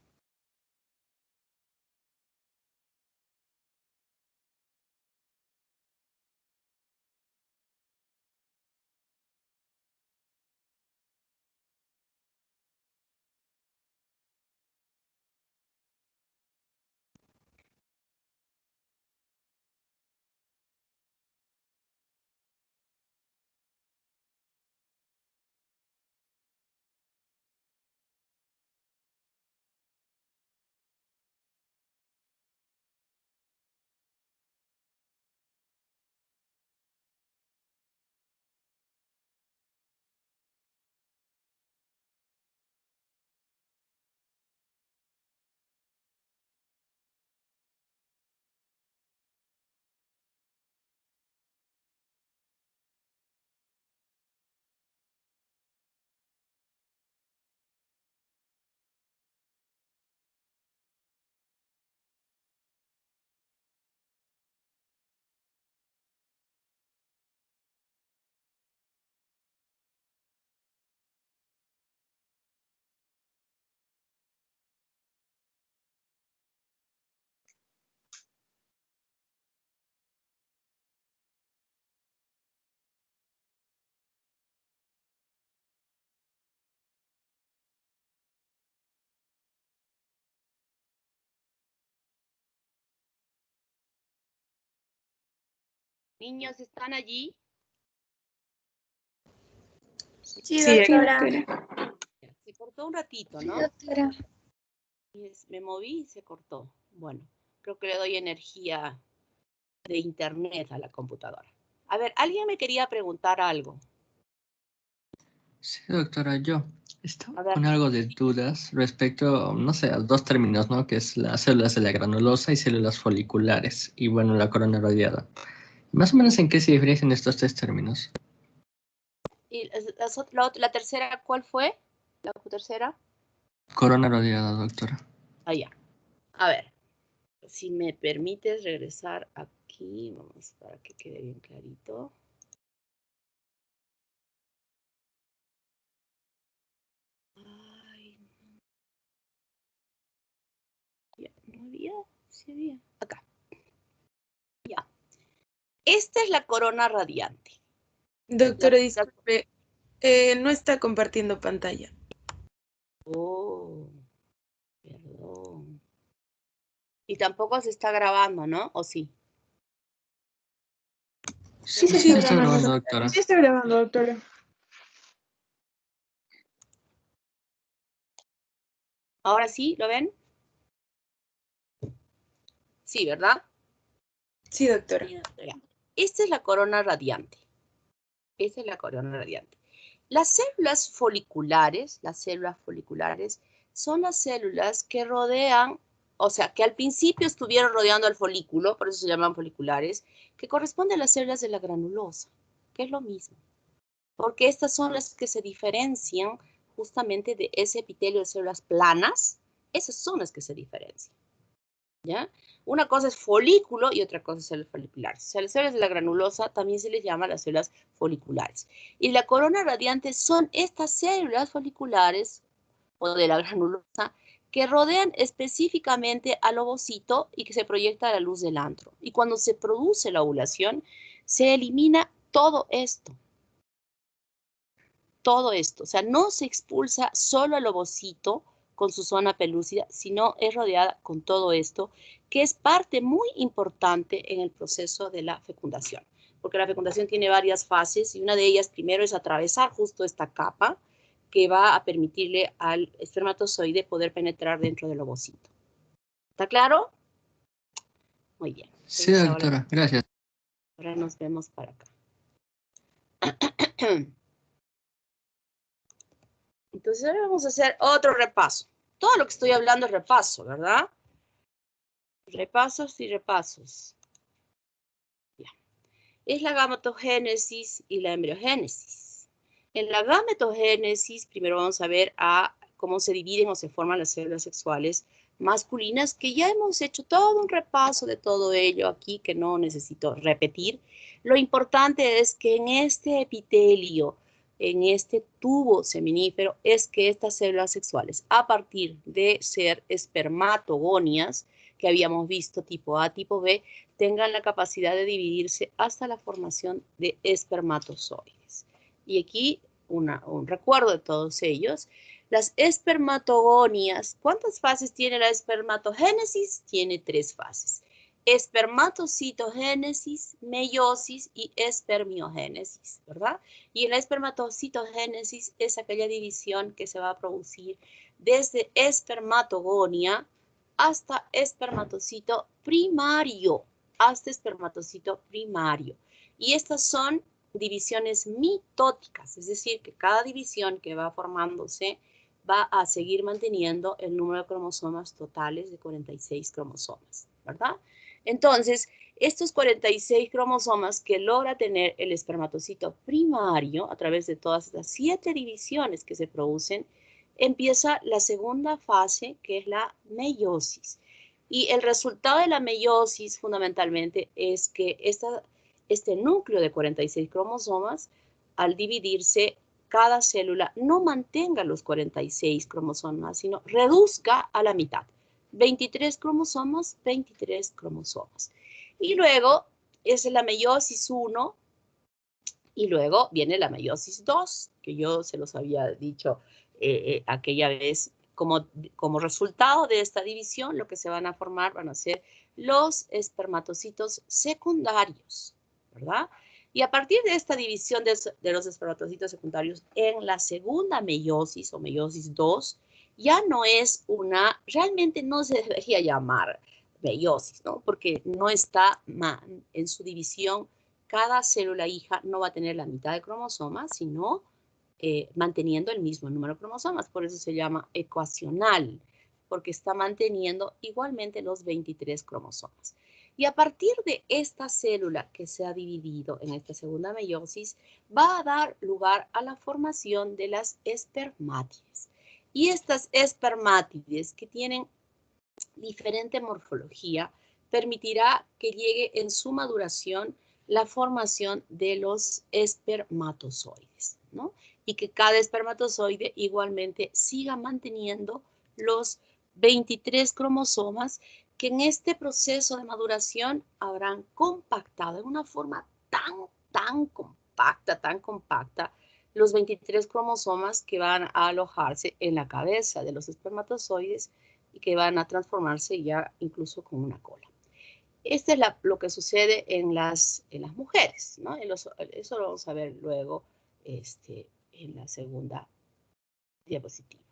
Niños, ¿están allí? Sí, Sí, doctora. Se cortó un ratito, Sí, ¿no? doctora. Me moví y se cortó. Bueno, creo que le doy energía de internet a la computadora. A ver, alguien me quería preguntar algo. Sí, doctora, yo estaba A ver. con algo de dudas respecto, no sé, a dos términos, ¿no? Que es las células de la granulosa y células foliculares, y bueno, la corona radiada. Más o menos, ¿en qué se diferencian estos tres términos? ¿Y la tercera cuál fue? ¿La tercera? Corona radiada, doctora. Allá. A ver, si me permites regresar aquí, vamos para que quede bien clarito. Ay, ya, no había, sí había. Acá. Ya. Esta es la corona radiante. doctora, disculpe, no está compartiendo pantalla. Oh. Y tampoco se está grabando, ¿no? ¿O sí? Sí, Sí, sí, está está grabando. grabando, doctora. Sí, está grabando, doctora. ¿Ahora sí? ¿Lo ven? Sí, ¿verdad? Sí, doctora. Ya. Esta es la corona radiante. Esta es la corona radiante. Las células foliculares son las células que rodean, o sea, que al principio estuvieron rodeando al folículo, por eso se llaman foliculares, que corresponden a las células de la granulosa, que es lo mismo. Porque estas son las que se diferencian justamente de ese epitelio de células planas. Esas son las que se diferencian. ¿Ya? Una cosa es folículo y otra cosa es células foliculares. O sea, las células de la granulosa también se les llama las células foliculares. Y la corona radiante son estas células foliculares o de la granulosa que rodean específicamente al ovocito y que se proyecta a la luz del antro. Y cuando se produce la ovulación, se elimina todo esto. Todo esto. O sea, no se expulsa solo el ovocito con su zona pelúcida, sino es rodeada con todo esto, que es parte muy importante en el proceso de la fecundación. Porque la fecundación tiene varias fases y una de ellas primero es atravesar justo esta capa que va a permitirle al espermatozoide poder penetrar dentro del ovocito. ¿Está claro? Muy bien. Sí, Entonces doctora, gracias. ahora nos vemos para acá. Entonces ahora vamos a hacer otro repaso. Todo lo que estoy hablando es repaso, ¿verdad? Repasos y repasos. Ya. Es la gametogénesis y la embriogénesis. En la gametogénesis, primero vamos a ver cómo se dividen o se forman las células sexuales masculinas, que ya hemos hecho todo un repaso de todo ello aquí, que no necesito repetir. Lo importante es que en este epitelio, en este tubo seminífero, es que estas células sexuales, a partir de ser espermatogonias, que habíamos visto tipo A, tipo B, tengan la capacidad de dividirse hasta la formación de espermatozoides. Y aquí un recuerdo de todos ellos. Las espermatogonias, ¿cuántas fases tiene la espermatogénesis? Tiene 3 fases. Espermatocitogénesis, meiosis y espermiogénesis, ¿verdad? Y en la espermatocitogénesis es aquella división que se va a producir desde espermatogonia hasta espermatocito primario, Y estas son divisiones mitóticas, es decir, que cada división que va formándose va a seguir manteniendo el número de cromosomas totales de 46 cromosomas, ¿verdad? Entonces, estos 46 cromosomas que logra tener el espermatocito primario a través de todas las 7 divisiones que se producen, empieza la segunda fase, que es la meiosis. Y el resultado de la meiosis fundamentalmente es que este núcleo de 46 cromosomas, al dividirse, cada célula no mantenga los 46 cromosomas, sino reduzca a la mitad. 23 cromosomas, 23 cromosomas. Y luego es la meiosis 1 y luego viene la meiosis 2, que yo se los había dicho aquella vez. Como resultado de esta división, lo que se van a formar van a ser los espermatocitos secundarios, ¿verdad? Y a partir de esta división de los espermatocitos secundarios en la segunda meiosis o meiosis 2, ya no es realmente no se debería llamar meiosis, ¿no? Porque no está en su división, cada célula hija no va a tener la mitad de cromosomas, sino manteniendo el mismo número de cromosomas. Por eso se llama ecuacional, porque está manteniendo igualmente los 23 cromosomas. Y a partir de esta célula que se ha dividido en esta segunda meiosis, va a dar lugar a la formación de las espermátides. Y estas espermátides, que tienen diferente morfología, permitirá que llegue en su maduración la formación de los espermatozoides, ¿no? Y que cada espermatozoide igualmente siga manteniendo los 23 cromosomas que en este proceso de maduración habrán compactado en una forma tan compacta, los 23 cromosomas que van a alojarse en la cabeza de los espermatozoides y que van a transformarse ya incluso con una cola. Este es lo que sucede en las mujeres, ¿no? Eso lo vamos a ver luego en la segunda diapositiva.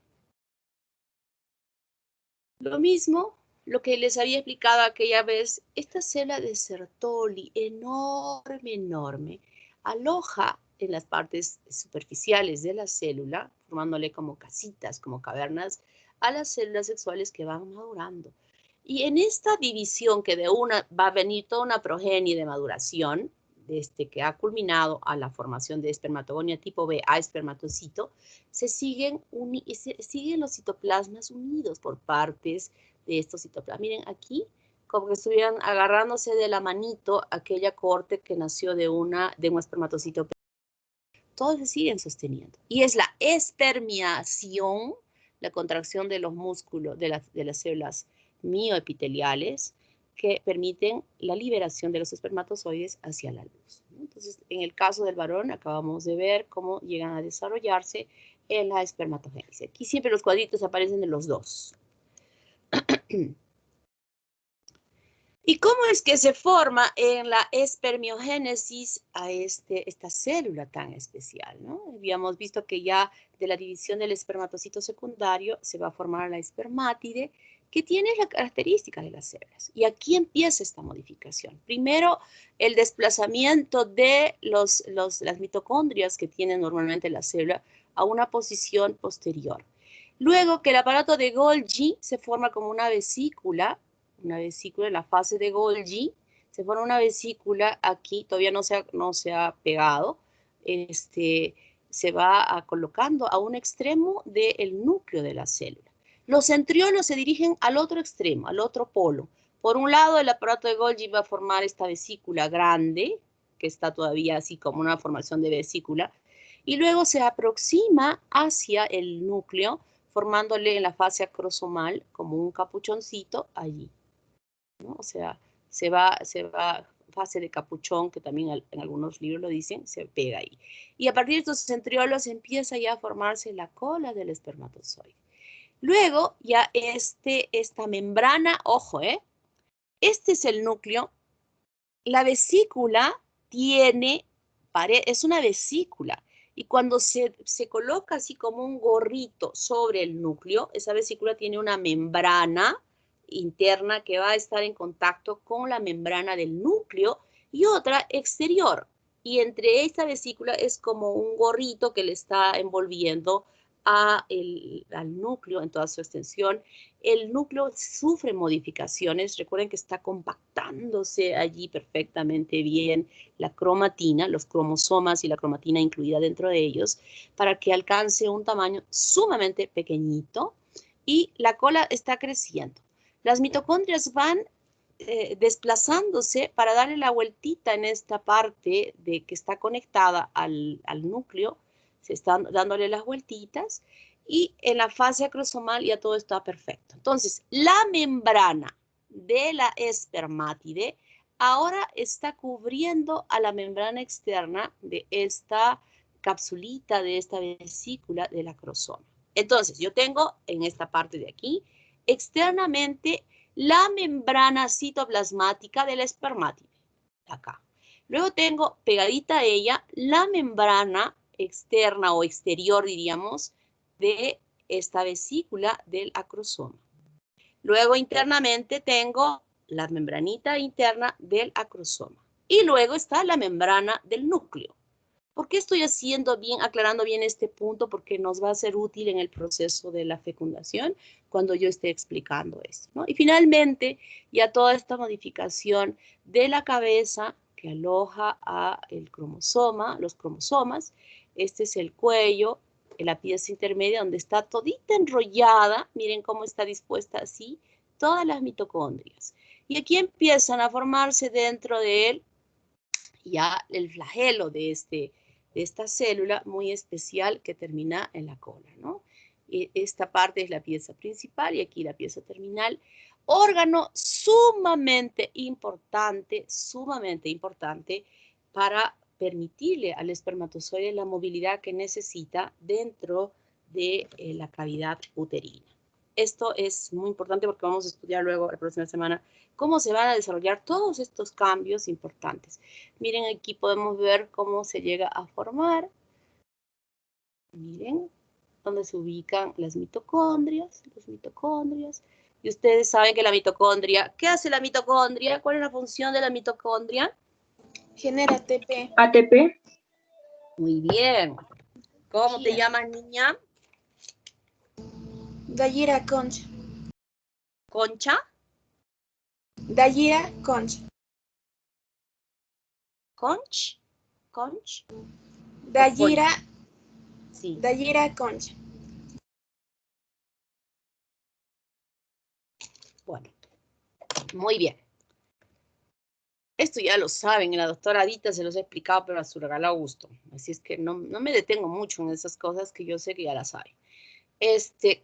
Lo mismo, lo que les había explicado aquella vez, esta célula de Sertoli, enorme, enorme, aloja en las partes superficiales de la célula, formándole como casitas, como cavernas, a las células sexuales que van madurando. Y en esta división que de una va a venir toda una progenie de maduración, que ha culminado a la formación de espermatogonia tipo B a espermatocito, se siguen los citoplasmas unidos por partes de estos citoplasmas. Miren aquí, como que estuvieran agarrándose de la manito aquella corte que nació de un espermatocito. Todos se siguen sosteniendo. Y es la espermiación, la contracción de los músculos, de las células mioepiteliales, que permiten la liberación de los espermatozoides hacia la luz. Entonces, en el caso del varón, acabamos de ver cómo llegan a desarrollarse en la espermatogénesis. Aquí siempre los cuadritos aparecen de los dos. ¿Y cómo es que se forma en la espermiogénesis a esta célula tan especial, ¿no? Habíamos visto que ya de la división del espermatocito secundario se va a formar la espermátide, que tiene la característica de las células. Y aquí empieza esta modificación. Primero, el desplazamiento de las mitocondrias que tienen normalmente la célula a una posición posterior. Luego que el aparato de Golgi se forma como una vesícula en la fase de Golgi, se forma una vesícula aquí, todavía no se ha pegado, se va colocando a un extremo del núcleo de la célula. Los centriolos se dirigen al otro extremo, al otro polo. Por un lado, el aparato de Golgi va a formar esta vesícula grande, que está todavía así como una formación de vesícula, y luego se aproxima hacia el núcleo, formándole en la fase acrosomal como un capuchoncito allí, ¿no? O sea, se va fase de capuchón, que también en algunos libros lo dicen, se pega ahí. Y a partir de estos centriolos empieza ya a formarse la cola del espermatozoide. Luego ya esta membrana, ojo, este es el núcleo. La vesícula es una vesícula. Y cuando se coloca así como un gorrito sobre el núcleo, esa vesícula tiene una membrana interna que va a estar en contacto con la membrana del núcleo y otra exterior. Y entre esta vesícula es como un gorrito que le está envolviendo al núcleo en toda su extensión. El núcleo sufre modificaciones. Recuerden que está compactándose allí perfectamente bien la cromatina, los cromosomas y la cromatina incluida dentro de ellos, para que alcance un tamaño sumamente pequeñito, y la cola está creciendo. Las mitocondrias van desplazándose para darle la vueltita en esta parte que está conectada al núcleo. Se están dándole las vueltitas, y en la fase acrosomal ya todo está perfecto. Entonces, la membrana de la espermátide ahora está cubriendo a la membrana externa de esta capsulita, de esta vesícula del acrosoma. Entonces, yo tengo en esta parte de aquí, externamente, la membrana citoplasmática de la espermátide, acá. Luego tengo pegadita a ella la membrana externa o exterior, diríamos, de esta vesícula del acrosoma. Luego internamente tengo la membranita interna del acrosoma. Y luego está la membrana del núcleo. ¿Por qué estoy aclarando bien este punto? Porque nos va a ser útil en el proceso de la fecundación cuando yo esté explicando esto, ¿no? Y finalmente, ya toda esta modificación de la cabeza que aloja a los cromosomas. Este es el cuello, la pieza intermedia donde está todita enrollada. Miren cómo está dispuesta así todas las mitocondrias. Y aquí empiezan a formarse dentro de él ya el flagelo de esta célula muy especial que termina en la cola, ¿no? Y esta parte es la pieza principal y aquí la pieza terminal. Órgano sumamente importante para permitirle al espermatozoide la movilidad que necesita dentro de la cavidad uterina. esto es muy importante porque vamos a estudiar luego la próxima semana cómo se van a desarrollar todos estos cambios importantes. Miren, aquí podemos ver cómo se llega a formar. Miren, dónde se ubican las mitocondrias. Y ustedes saben que la mitocondria, ¿qué hace la mitocondria? ¿Cuál es la función de la mitocondria? Genera ATP. ATP. Muy bien. ¿Cómo te llamas, niña? Dayira Concha. ¿Concha? Dayira Concha. ¿Conch? ¿Conch? Dayira, Sí. Dayira Concha. Bueno, muy bien. Esto ya lo saben, la doctora Adita se los ha explicado, pero a su regalado gusto. Así es que no me detengo mucho en esas cosas que yo sé que ya las saben.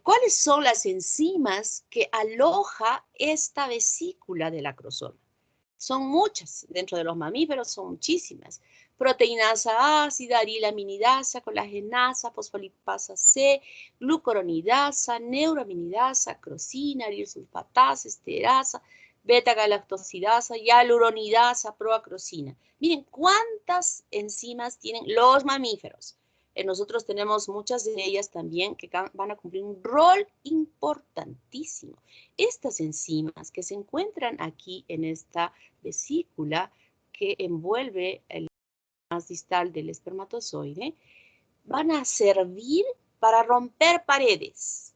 ¿Cuáles son las enzimas que aloja esta vesícula del acrosoma? Son muchas, dentro de los mamíferos son muchísimas. Proteinasa ácida, arilaminidasa, colagenasa, fosfolipasa C, glucuronidasa, neuraminidasa, crosina, arilsulfatasa, esterasa, beta-galactosidasa, hialuronidasa, proacrosina. Miren cuántas enzimas tienen los mamíferos. Nosotros tenemos muchas de ellas también que van a cumplir un rol importantísimo. Estas enzimas que se encuentran aquí en esta vesícula que envuelve el más distal del espermatozoide, van a servir para romper paredes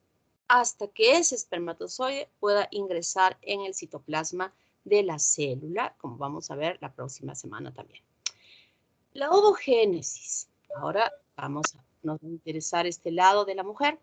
hasta que ese espermatozoide pueda ingresar en el citoplasma de la célula, como vamos a ver la próxima semana también. La ovogénesis. Ahora nos va a interesar este lado de la mujer.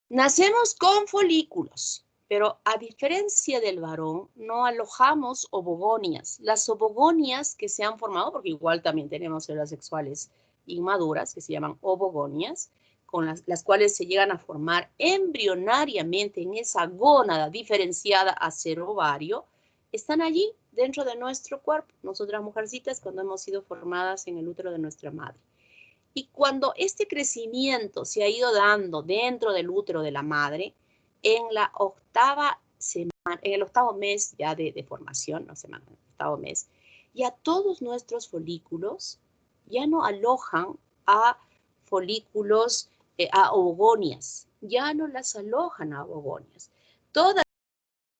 Nacemos con folículos, pero a diferencia del varón, no alojamos ovogonias. Las ovogonias que se han formado, porque igual también tenemos células sexuales inmaduras, que se llaman ovogonias, con las cuales se llegan a formar embrionariamente en esa gónada diferenciada a ser ovario, están allí dentro de nuestro cuerpo, nosotras mujercitas, cuando hemos sido formadas en el útero de nuestra madre. Y cuando este crecimiento se ha ido dando dentro del útero de la madre, en la octava semana, en el octavo mes ya de formación, no semana, octavo mes, ya todos nuestros folículos ya no alojan a folículos, a ovogonias, ya no las alojan a ovogonias. Todas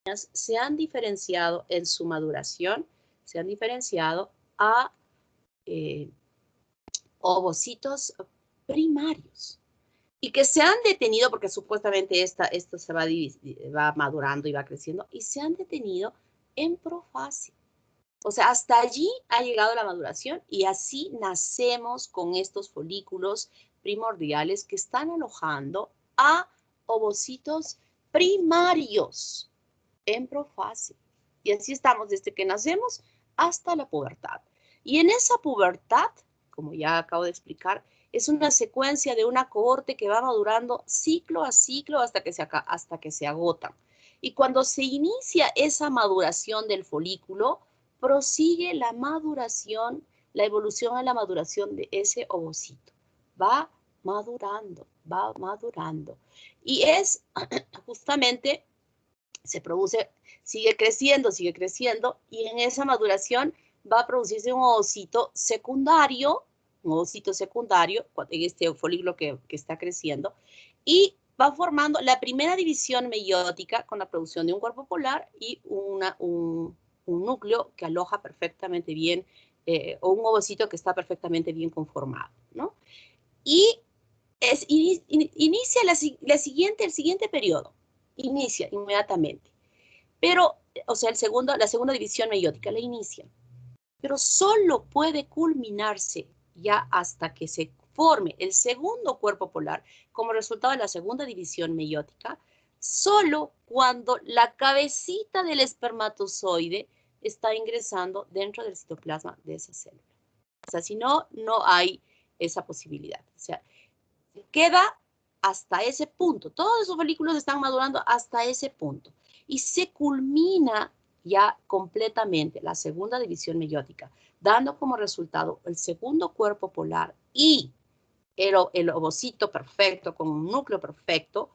las se han diferenciado en su maduración, se han diferenciado a ovocitos primarios y que se han detenido porque supuestamente esto se va madurando y va creciendo y se han detenido en profase. O sea, hasta allí ha llegado la maduración y así nacemos con estos folículos primordiales que están alojando a ovocitos primarios en profase. Y así estamos desde que nacemos hasta la pubertad. Y en esa pubertad, como ya acabo de explicar, es una secuencia de una cohorte que va madurando ciclo a ciclo hasta que se agota. Y cuando se inicia esa maduración del folículo, prosigue la maduración, la evolución a la maduración de ese ovocito. Va madurando, va madurando. Y es justamente, se produce, sigue creciendo, y en esa maduración va a producirse un ovocito secundario, en este folículo que está creciendo, y va formando la primera división meiótica con la producción de un cuerpo polar y un núcleo que aloja perfectamente bien, o un ovocito que está perfectamente bien conformado, ¿no? Y inicia el siguiente periodo, inicia inmediatamente. Pero, o sea, la segunda división meiótica la inicia. Pero solo puede culminarse ya hasta que se forme el segundo cuerpo polar como resultado de la segunda división meiótica, solo cuando la cabecita del espermatozoide está ingresando dentro del citoplasma de esa célula. O sea, si no, no hay esa posibilidad. O sea, queda hasta ese punto. Todos esos folículos están madurando hasta ese punto. Y se culmina ya completamente la segunda división meiótica, dando como resultado el segundo cuerpo polar y el ovocito perfecto con un núcleo perfecto,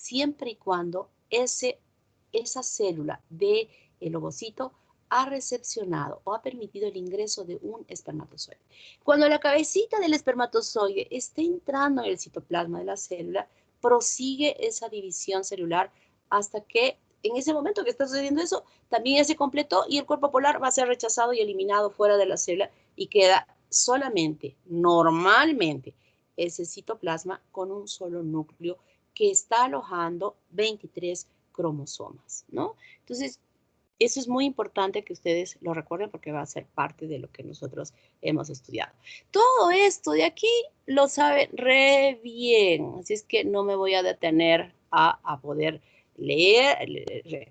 siempre y cuando esa célula del ovocito ha recepcionado o ha permitido el ingreso de un espermatozoide. Cuando la cabecita del espermatozoide esté entrando en el citoplasma de la célula, prosigue esa división celular hasta que en ese momento que está sucediendo eso, también ya se completó y el cuerpo polar va a ser rechazado y eliminado fuera de la célula y queda solamente, normalmente, ese citoplasma con un solo núcleo que está alojando 23 cromosomas, ¿no? Entonces, eso es muy importante que ustedes lo recuerden porque va a ser parte de lo que nosotros hemos estudiado. Todo esto de aquí lo saben re bien, así es que no me voy a detener a poder leer,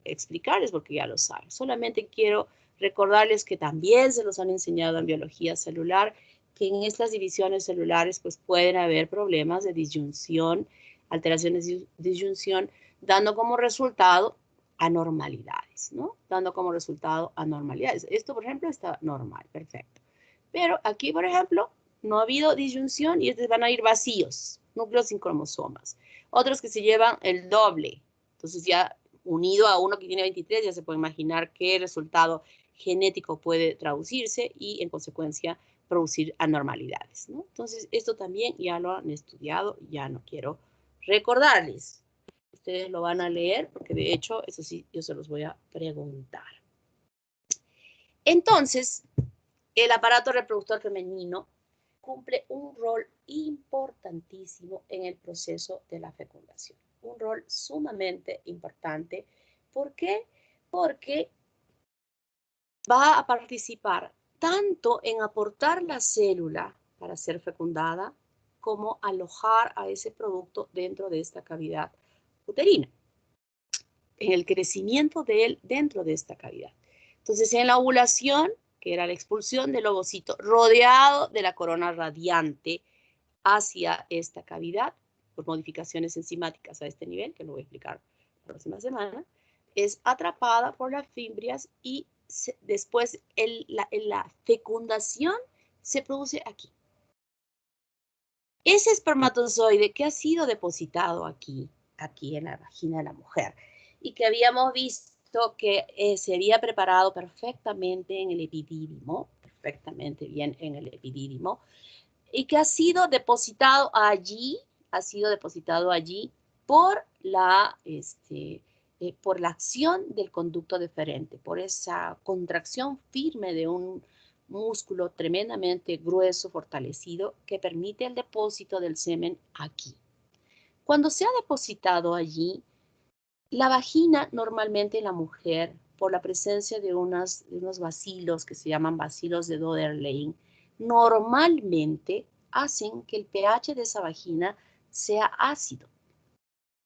explicarles porque ya lo saben. Solamente quiero recordarles que también se los han enseñado en biología celular, que en estas divisiones celulares pues pueden haber problemas de disyunción, alteraciones de disyunción, dando como resultado anormalidades, ¿no? Dando como resultado anormalidades. Esto, por ejemplo, está normal, perfecto. Pero aquí, por ejemplo, no ha habido disyunción y estos van a ir vacíos, núcleos sin cromosomas. Otros que se llevan el doble. Entonces ya unido a uno que tiene 23, ya se puede imaginar qué resultado genético puede traducirse y en consecuencia producir anormalidades, ¿no? Entonces esto también ya lo han estudiado, ya no quiero recordarles. Ustedes lo van a leer porque de hecho, eso sí, yo se los voy a preguntar. Entonces, el aparato reproductor femenino cumple un rol importantísimo en el proceso de la fecundación. Un rol sumamente importante. ¿Por qué? Porque va a participar tanto en aportar la célula para ser fecundada como alojar a ese producto dentro de esta cavidad uterina, en el crecimiento de él dentro de esta cavidad. Entonces, en la ovulación, que era la expulsión del ovocito rodeado de la corona radiante hacia esta cavidad, por modificaciones enzimáticas a este nivel, que lo voy a explicar la próxima semana, es atrapada por las fimbrias y después la fecundación se produce aquí. Ese espermatozoide que ha sido depositado aquí en la vagina de la mujer, y que habíamos visto que se había preparado perfectamente en el epidídimo, perfectamente bien en el epidídimo, y que ha sido depositado allí por la acción del conducto deferente, por esa contracción firme de un músculo tremendamente grueso, fortalecido, que permite el depósito del semen aquí. Cuando se ha depositado allí, la vagina normalmente en la mujer, por la presencia de unos bacilos que se llaman bacilos de Döderlein, normalmente hacen que el pH de esa vagina sea ácido.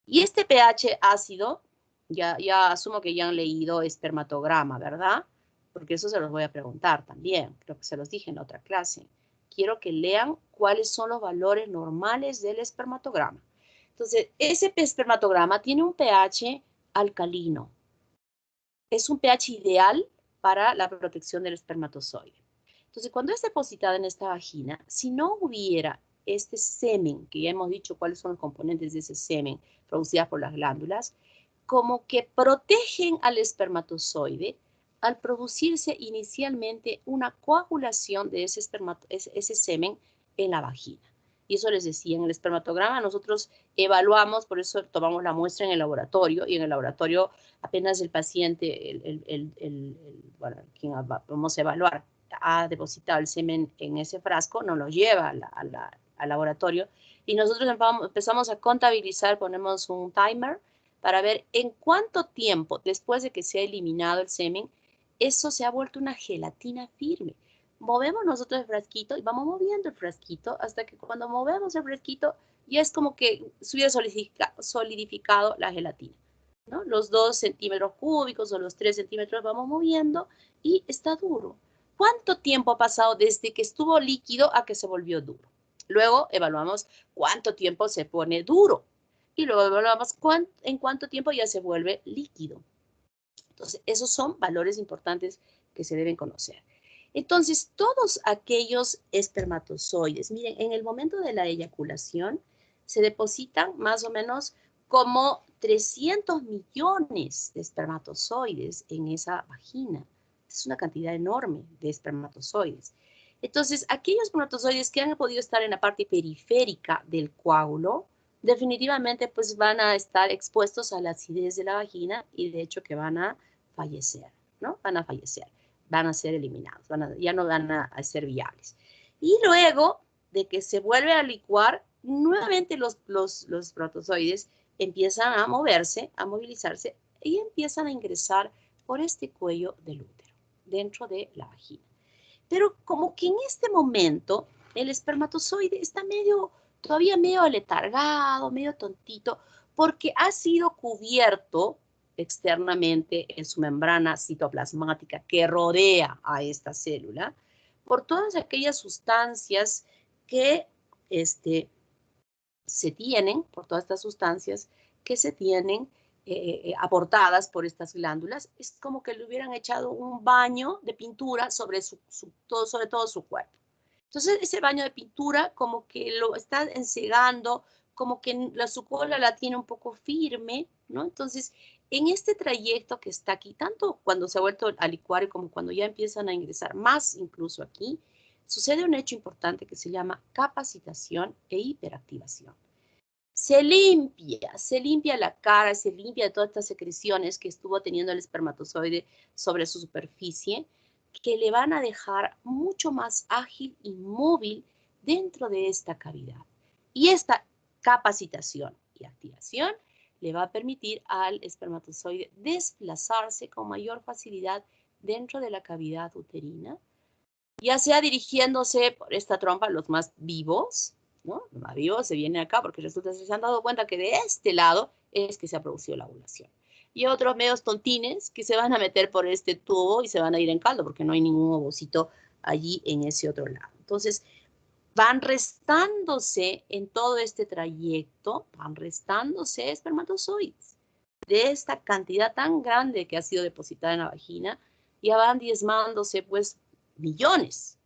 Y este pH ácido, ya asumo que ya han leído espermatograma, ¿verdad? Porque eso se los voy a preguntar también, creo que se los dije en la otra clase. Quiero que lean cuáles son los valores normales del espermatograma. Entonces, ese espermatograma tiene un pH alcalino. Es un pH ideal para la protección del espermatozoide. Entonces, cuando es depositada en esta vagina, si no hubiera este semen, que ya hemos dicho cuáles son los componentes de ese semen producidas por las glándulas, como que protegen al espermatozoide al producirse inicialmente una coagulación de ese semen en la vagina. Y eso les decía, en el espermatograma nosotros evaluamos, por eso tomamos la muestra en el laboratorio, y en el laboratorio apenas el paciente, bueno, quien vamos a evaluar, ha depositado el semen en ese frasco, nos lo lleva al laboratorio, y nosotros empezamos a contabilizar, ponemos un timer para ver en cuánto tiempo después de que se ha eliminado el semen, eso se ha vuelto una gelatina firme. Movemos nosotros el frasquito y vamos moviendo el frasquito hasta que cuando movemos el frasquito ya es como que se hubiera solidificado la gelatina, ¿no? Los 2 centímetros cúbicos o los 3 centímetros vamos moviendo y está duro. ¿Cuánto tiempo ha pasado desde que estuvo líquido a que se volvió duro? Luego evaluamos cuánto tiempo se pone duro y luego evaluamos en cuánto tiempo ya se vuelve líquido. Entonces, esos son valores importantes que se deben conocer. Entonces, todos aquellos espermatozoides, miren, en el momento de la eyaculación se depositan más o menos como 300 millones de espermatozoides en esa vagina. Es una cantidad enorme de espermatozoides. Entonces, aquellos espermatozoides que han podido estar en la parte periférica del coágulo, definitivamente pues van a estar expuestos a la acidez de la vagina y de hecho que van a fallecer, ¿no? Van a fallecer, van a ser eliminados, ya no van a ser viables. Y luego de que se vuelve a licuar, nuevamente los espermatozoides empiezan a moverse, a movilizarse y empiezan a ingresar por este cuello del útero, dentro de la vagina. Pero como que en este momento el espermatozoide está todavía medio aletargado, medio tontito, porque ha sido cubierto externamente en su membrana citoplasmática que rodea a esta célula por todas aquellas sustancias que se tienen, por todas estas sustancias que se tienen aportadas por estas glándulas. Es como que le hubieran echado un baño de pintura sobre todo su cuerpo. Entonces, ese baño de pintura como que lo está ensegando, como que su cola la tiene un poco firme, ¿no? Entonces, en este trayecto que está aquí, tanto cuando se ha vuelto a licuar como cuando ya empiezan a ingresar más incluso aquí, sucede un hecho importante que se llama capacitación e hiperactivación. Se limpia la cara, se limpia de todas estas secreciones que estuvo teniendo el espermatozoide sobre su superficie, que le van a dejar mucho más ágil y móvil dentro de esta cavidad. Y esta capacitación y activación le va a permitir al espermatozoide desplazarse con mayor facilidad dentro de la cavidad uterina, ya sea dirigiéndose por esta trompa, los más vivos, ¿no? Los más vivos se vienen acá porque resulta que se han dado cuenta que de este lado es que se ha producido la ovulación. Y otros medios tontines que se van a meter por este tubo y se van a ir en caldo porque no hay ningún ovocito allí en ese otro lado. Entonces, van restándose en todo este trayecto, van restándose espermatozoides de esta cantidad tan grande que ha sido depositada en la vagina, ya van diezmándose pues millones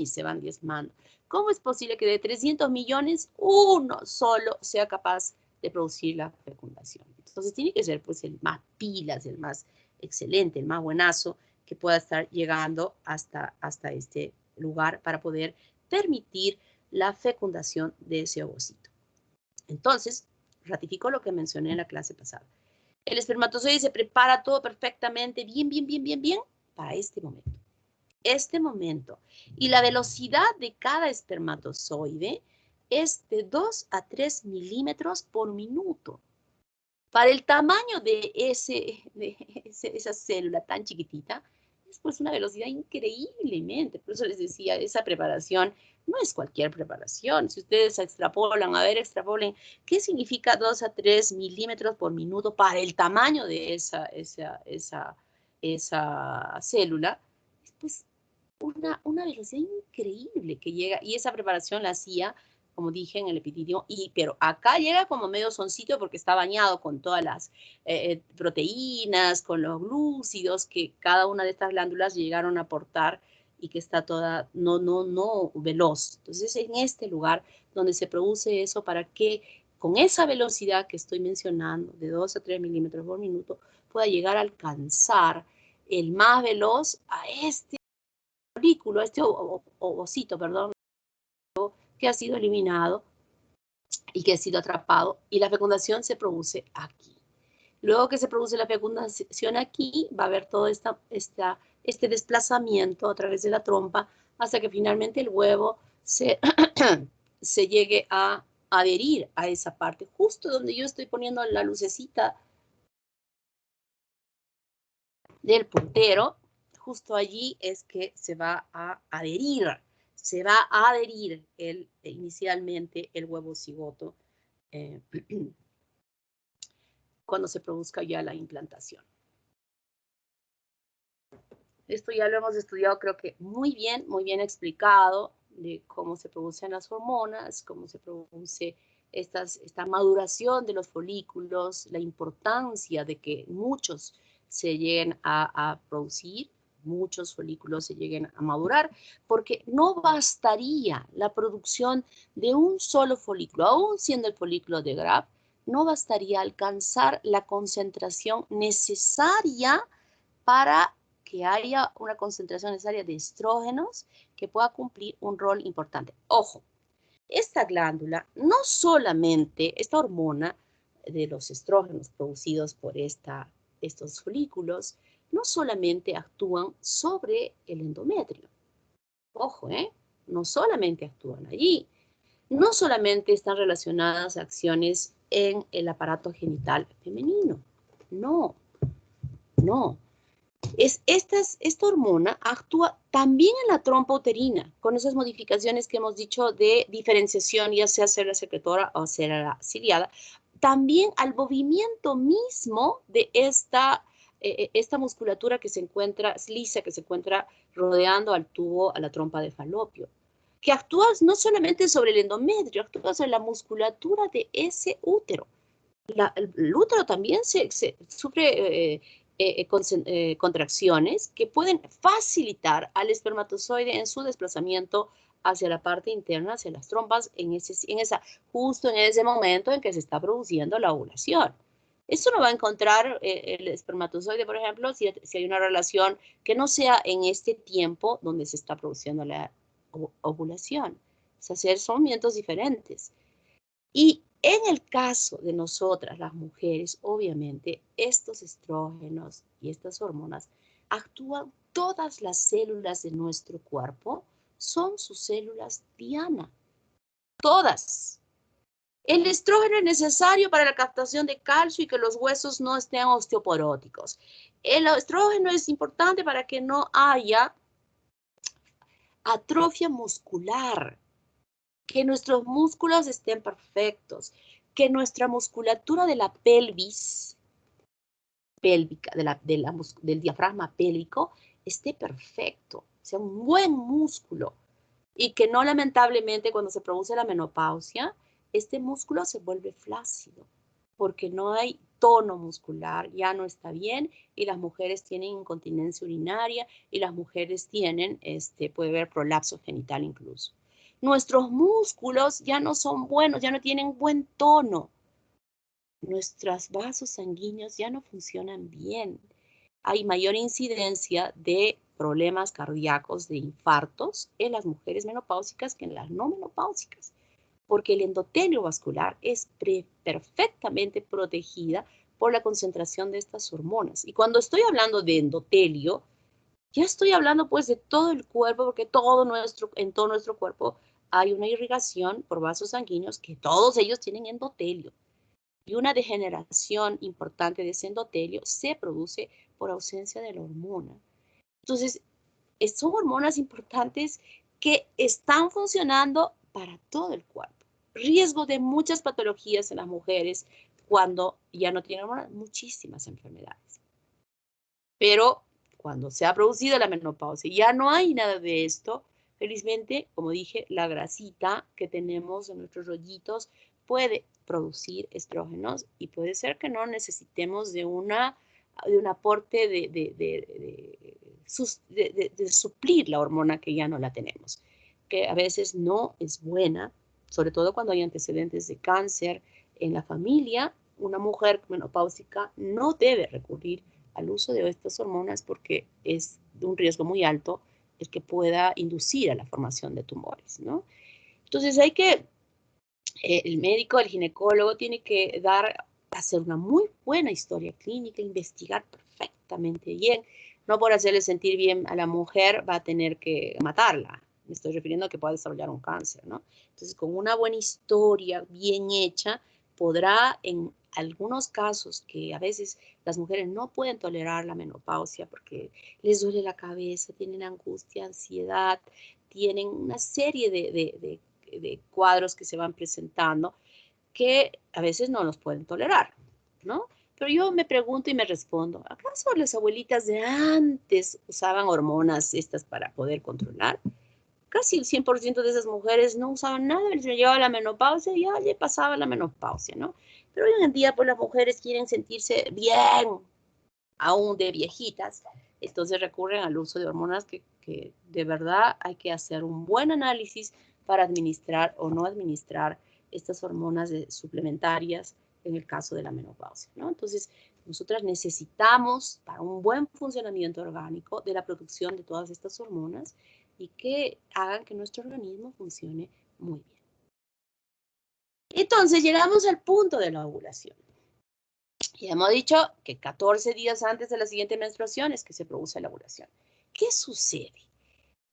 se van diezmando. ¿Cómo es posible que de 300 millones uno solo sea capaz de producir la fecundación? Entonces tiene que ser pues el más pilas, el más excelente, el más buenazo que pueda estar llegando hasta este lugar para poder permitir la fecundación de ese ovocito. Entonces, ratifico lo que mencioné en la clase pasada. El espermatozoide se prepara todo perfectamente, bien, para este momento. Y la velocidad de cada espermatozoide es de 2 a 3 milímetros por minuto. Para el tamaño de esa célula tan chiquitita, es pues una velocidad increíblemente. Por eso les decía, esa preparación no es cualquier preparación. Si ustedes extrapolen, extrapolen, ¿qué significa 2 a 3 milímetros por minuto para el tamaño de esa célula? Es pues una velocidad increíble que llega, y esa preparación la hacía, como dije, en el epididio, pero acá llega como medio soncito porque está bañado con todas las proteínas, con los glúcidos que cada una de estas glándulas llegaron a aportar y que está toda no veloz. Entonces, en este lugar donde se produce eso para que con esa velocidad que estoy mencionando, de 2 a 3 milímetros por minuto, pueda llegar a alcanzar el más veloz a este folículo, este ovocito, perdón, que ha sido eliminado y que ha sido atrapado, y la fecundación se produce aquí. Luego que se produce la fecundación aquí, va a haber todo este desplazamiento a través de la trompa hasta que finalmente el huevo se llegue a adherir a esa parte, justo donde yo estoy poniendo la lucecita del puntero. Justo allí es que se va a adherir inicialmente el huevo cigoto cuando se produzca ya la implantación. Esto ya lo hemos estudiado, creo que muy bien explicado, de cómo se producen las hormonas, cómo se produce esta maduración de los folículos, la importancia de que muchos se lleguen a producir, muchos folículos se lleguen a madurar, porque no bastaría la producción de un solo folículo, aún siendo el folículo de Graf, no bastaría alcanzar la concentración necesaria para que haya una concentración necesaria de estrógenos que pueda cumplir un rol importante. Ojo, esta glándula, no solamente, esta hormona de los estrógenos producidos por estos folículos, no solamente actúan sobre el endometrio. Ojo, no solamente actúan allí, no solamente están relacionadas a acciones en el aparato genital femenino. No, no. Esta hormona actúa también en la trompa uterina, con esas modificaciones que hemos dicho de diferenciación, ya sea célula secretora o célula ciliada, también al movimiento mismo de esta musculatura que se encuentra lisa, que se encuentra rodeando al tubo, a la trompa de falopio, que actúa no solamente sobre el endometrio, actúa sobre la musculatura de ese útero. El útero también sufre contracciones que pueden facilitar al espermatozoide en su desplazamiento hacia la parte interna, hacia las trompas, justo en ese momento en que se está produciendo la ovulación. Esto no va a encontrar el espermatozoide, por ejemplo, si hay una relación que no sea en este tiempo donde se está produciendo la ovulación. O sea, son movimientos diferentes. Y en el caso de nosotras, las mujeres, obviamente, estos estrógenos y estas hormonas actúan todas las células de nuestro cuerpo, son sus células diana. Todas. El estrógeno es necesario para la captación de calcio y que los huesos no estén osteoporóticos. El estrógeno es importante para que no haya atrofia muscular, que nuestros músculos estén perfectos, que nuestra musculatura de la pelvis pélvica, del diafragma pélvico, esté perfecto, sea un buen músculo, y que no lamentablemente cuando se produce la menopausia, este músculo se vuelve flácido, porque no hay tono muscular, ya no está bien, y las mujeres tienen incontinencia urinaria, y las mujeres tienen, puede haber prolapso genital incluso. Nuestros músculos ya no son buenos, ya no tienen buen tono. Nuestros vasos sanguíneos ya no funcionan bien. Hay mayor incidencia de problemas cardíacos, de infartos en las mujeres menopáusicas que en las no menopáusicas, porque el endotelio vascular es perfectamente protegida por la concentración de estas hormonas. Y cuando estoy hablando de endotelio, ya estoy hablando pues de todo el cuerpo, porque en todo nuestro cuerpo hay una irrigación por vasos sanguíneos que todos ellos tienen endotelio. Y una degeneración importante de ese endotelio se produce por ausencia de la hormona. Entonces, son hormonas importantes que están funcionando para todo el cuerpo. Riesgo de muchas patologías en las mujeres cuando ya no tienen hormonas, muchísimas enfermedades. Pero cuando se ha producido la menopausia y ya no hay nada de esto, felizmente, como dije, la grasita que tenemos en nuestros rollitos puede producir estrógenos y puede ser que no necesitemos de un aporte de suplir la hormona que ya no la tenemos, que a veces no es buena, sobre todo cuando hay antecedentes de cáncer en la familia. Una mujer menopáusica no debe recurrir al uso de estas hormonas porque es de un riesgo muy alto el que pueda inducir a la formación de tumores, ¿no? Entonces el médico, el ginecólogo tiene que hacer una muy buena historia clínica, investigar perfectamente bien. No por hacerle sentir bien a la mujer va a tener que matarla. Me estoy refiriendo a que pueda desarrollar un cáncer, ¿no? Entonces, con una buena historia bien hecha, podrá en algunos casos que a veces las mujeres no pueden tolerar la menopausia porque les duele la cabeza, tienen angustia, ansiedad, tienen una serie de cuadros que se van presentando que a veces no los pueden tolerar, ¿no? Pero yo me pregunto y me respondo, ¿acaso las abuelitas de antes usaban hormonas estas para poder controlar? Casi el 100% de esas mujeres no usaban nada, les llegaba la menopausia y ya le pasaba la menopausia, ¿no? Pero hoy en día, pues las mujeres quieren sentirse bien, aún de viejitas, entonces recurren al uso de hormonas que de verdad hay que hacer un buen análisis para administrar o no administrar estas hormonas suplementarias en el caso de la menopausia, ¿no? Entonces, nosotras necesitamos, para un buen funcionamiento orgánico, de la producción de todas estas hormonas y que hagan que nuestro organismo funcione muy bien. Entonces, llegamos al punto de la ovulación. Ya hemos dicho que 14 días antes de la siguiente menstruación es que se produce la ovulación. ¿Qué sucede?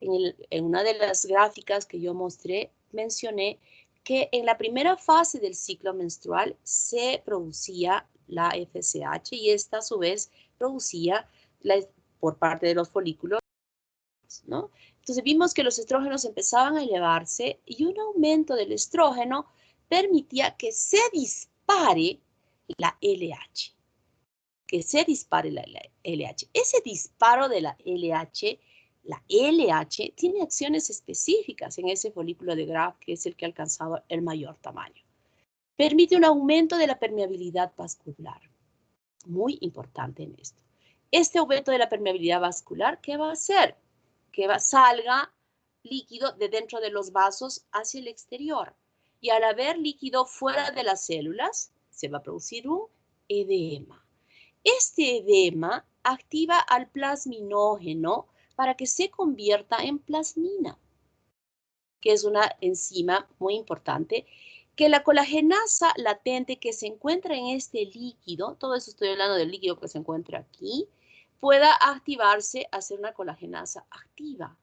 En una de las gráficas que yo mostré, mencioné que en la primera fase del ciclo menstrual se producía la FSH y esta a su vez producía por parte de los folículos, ¿no? Entonces vimos que los estrógenos empezaban a elevarse y un aumento del estrógeno permitía que se dispare la LH. Que se dispare la LH. Ese disparo de la LH tiene acciones específicas en ese folículo de Graf, que es el que ha alcanzado el mayor tamaño. Permite un aumento de la permeabilidad vascular. Muy importante en esto. Este aumento de la permeabilidad vascular, ¿qué va a hacer? Que salga líquido de dentro de los vasos hacia el exterior. Y al haber líquido fuera de las células, se va a producir un edema. Este edema activa al plasminógeno para que se convierta en plasmina, que es una enzima muy importante, que la colagenasa latente que se encuentra en este líquido, todo eso estoy hablando del líquido que se encuentra aquí, pueda activarse a ser una colagenasa activa.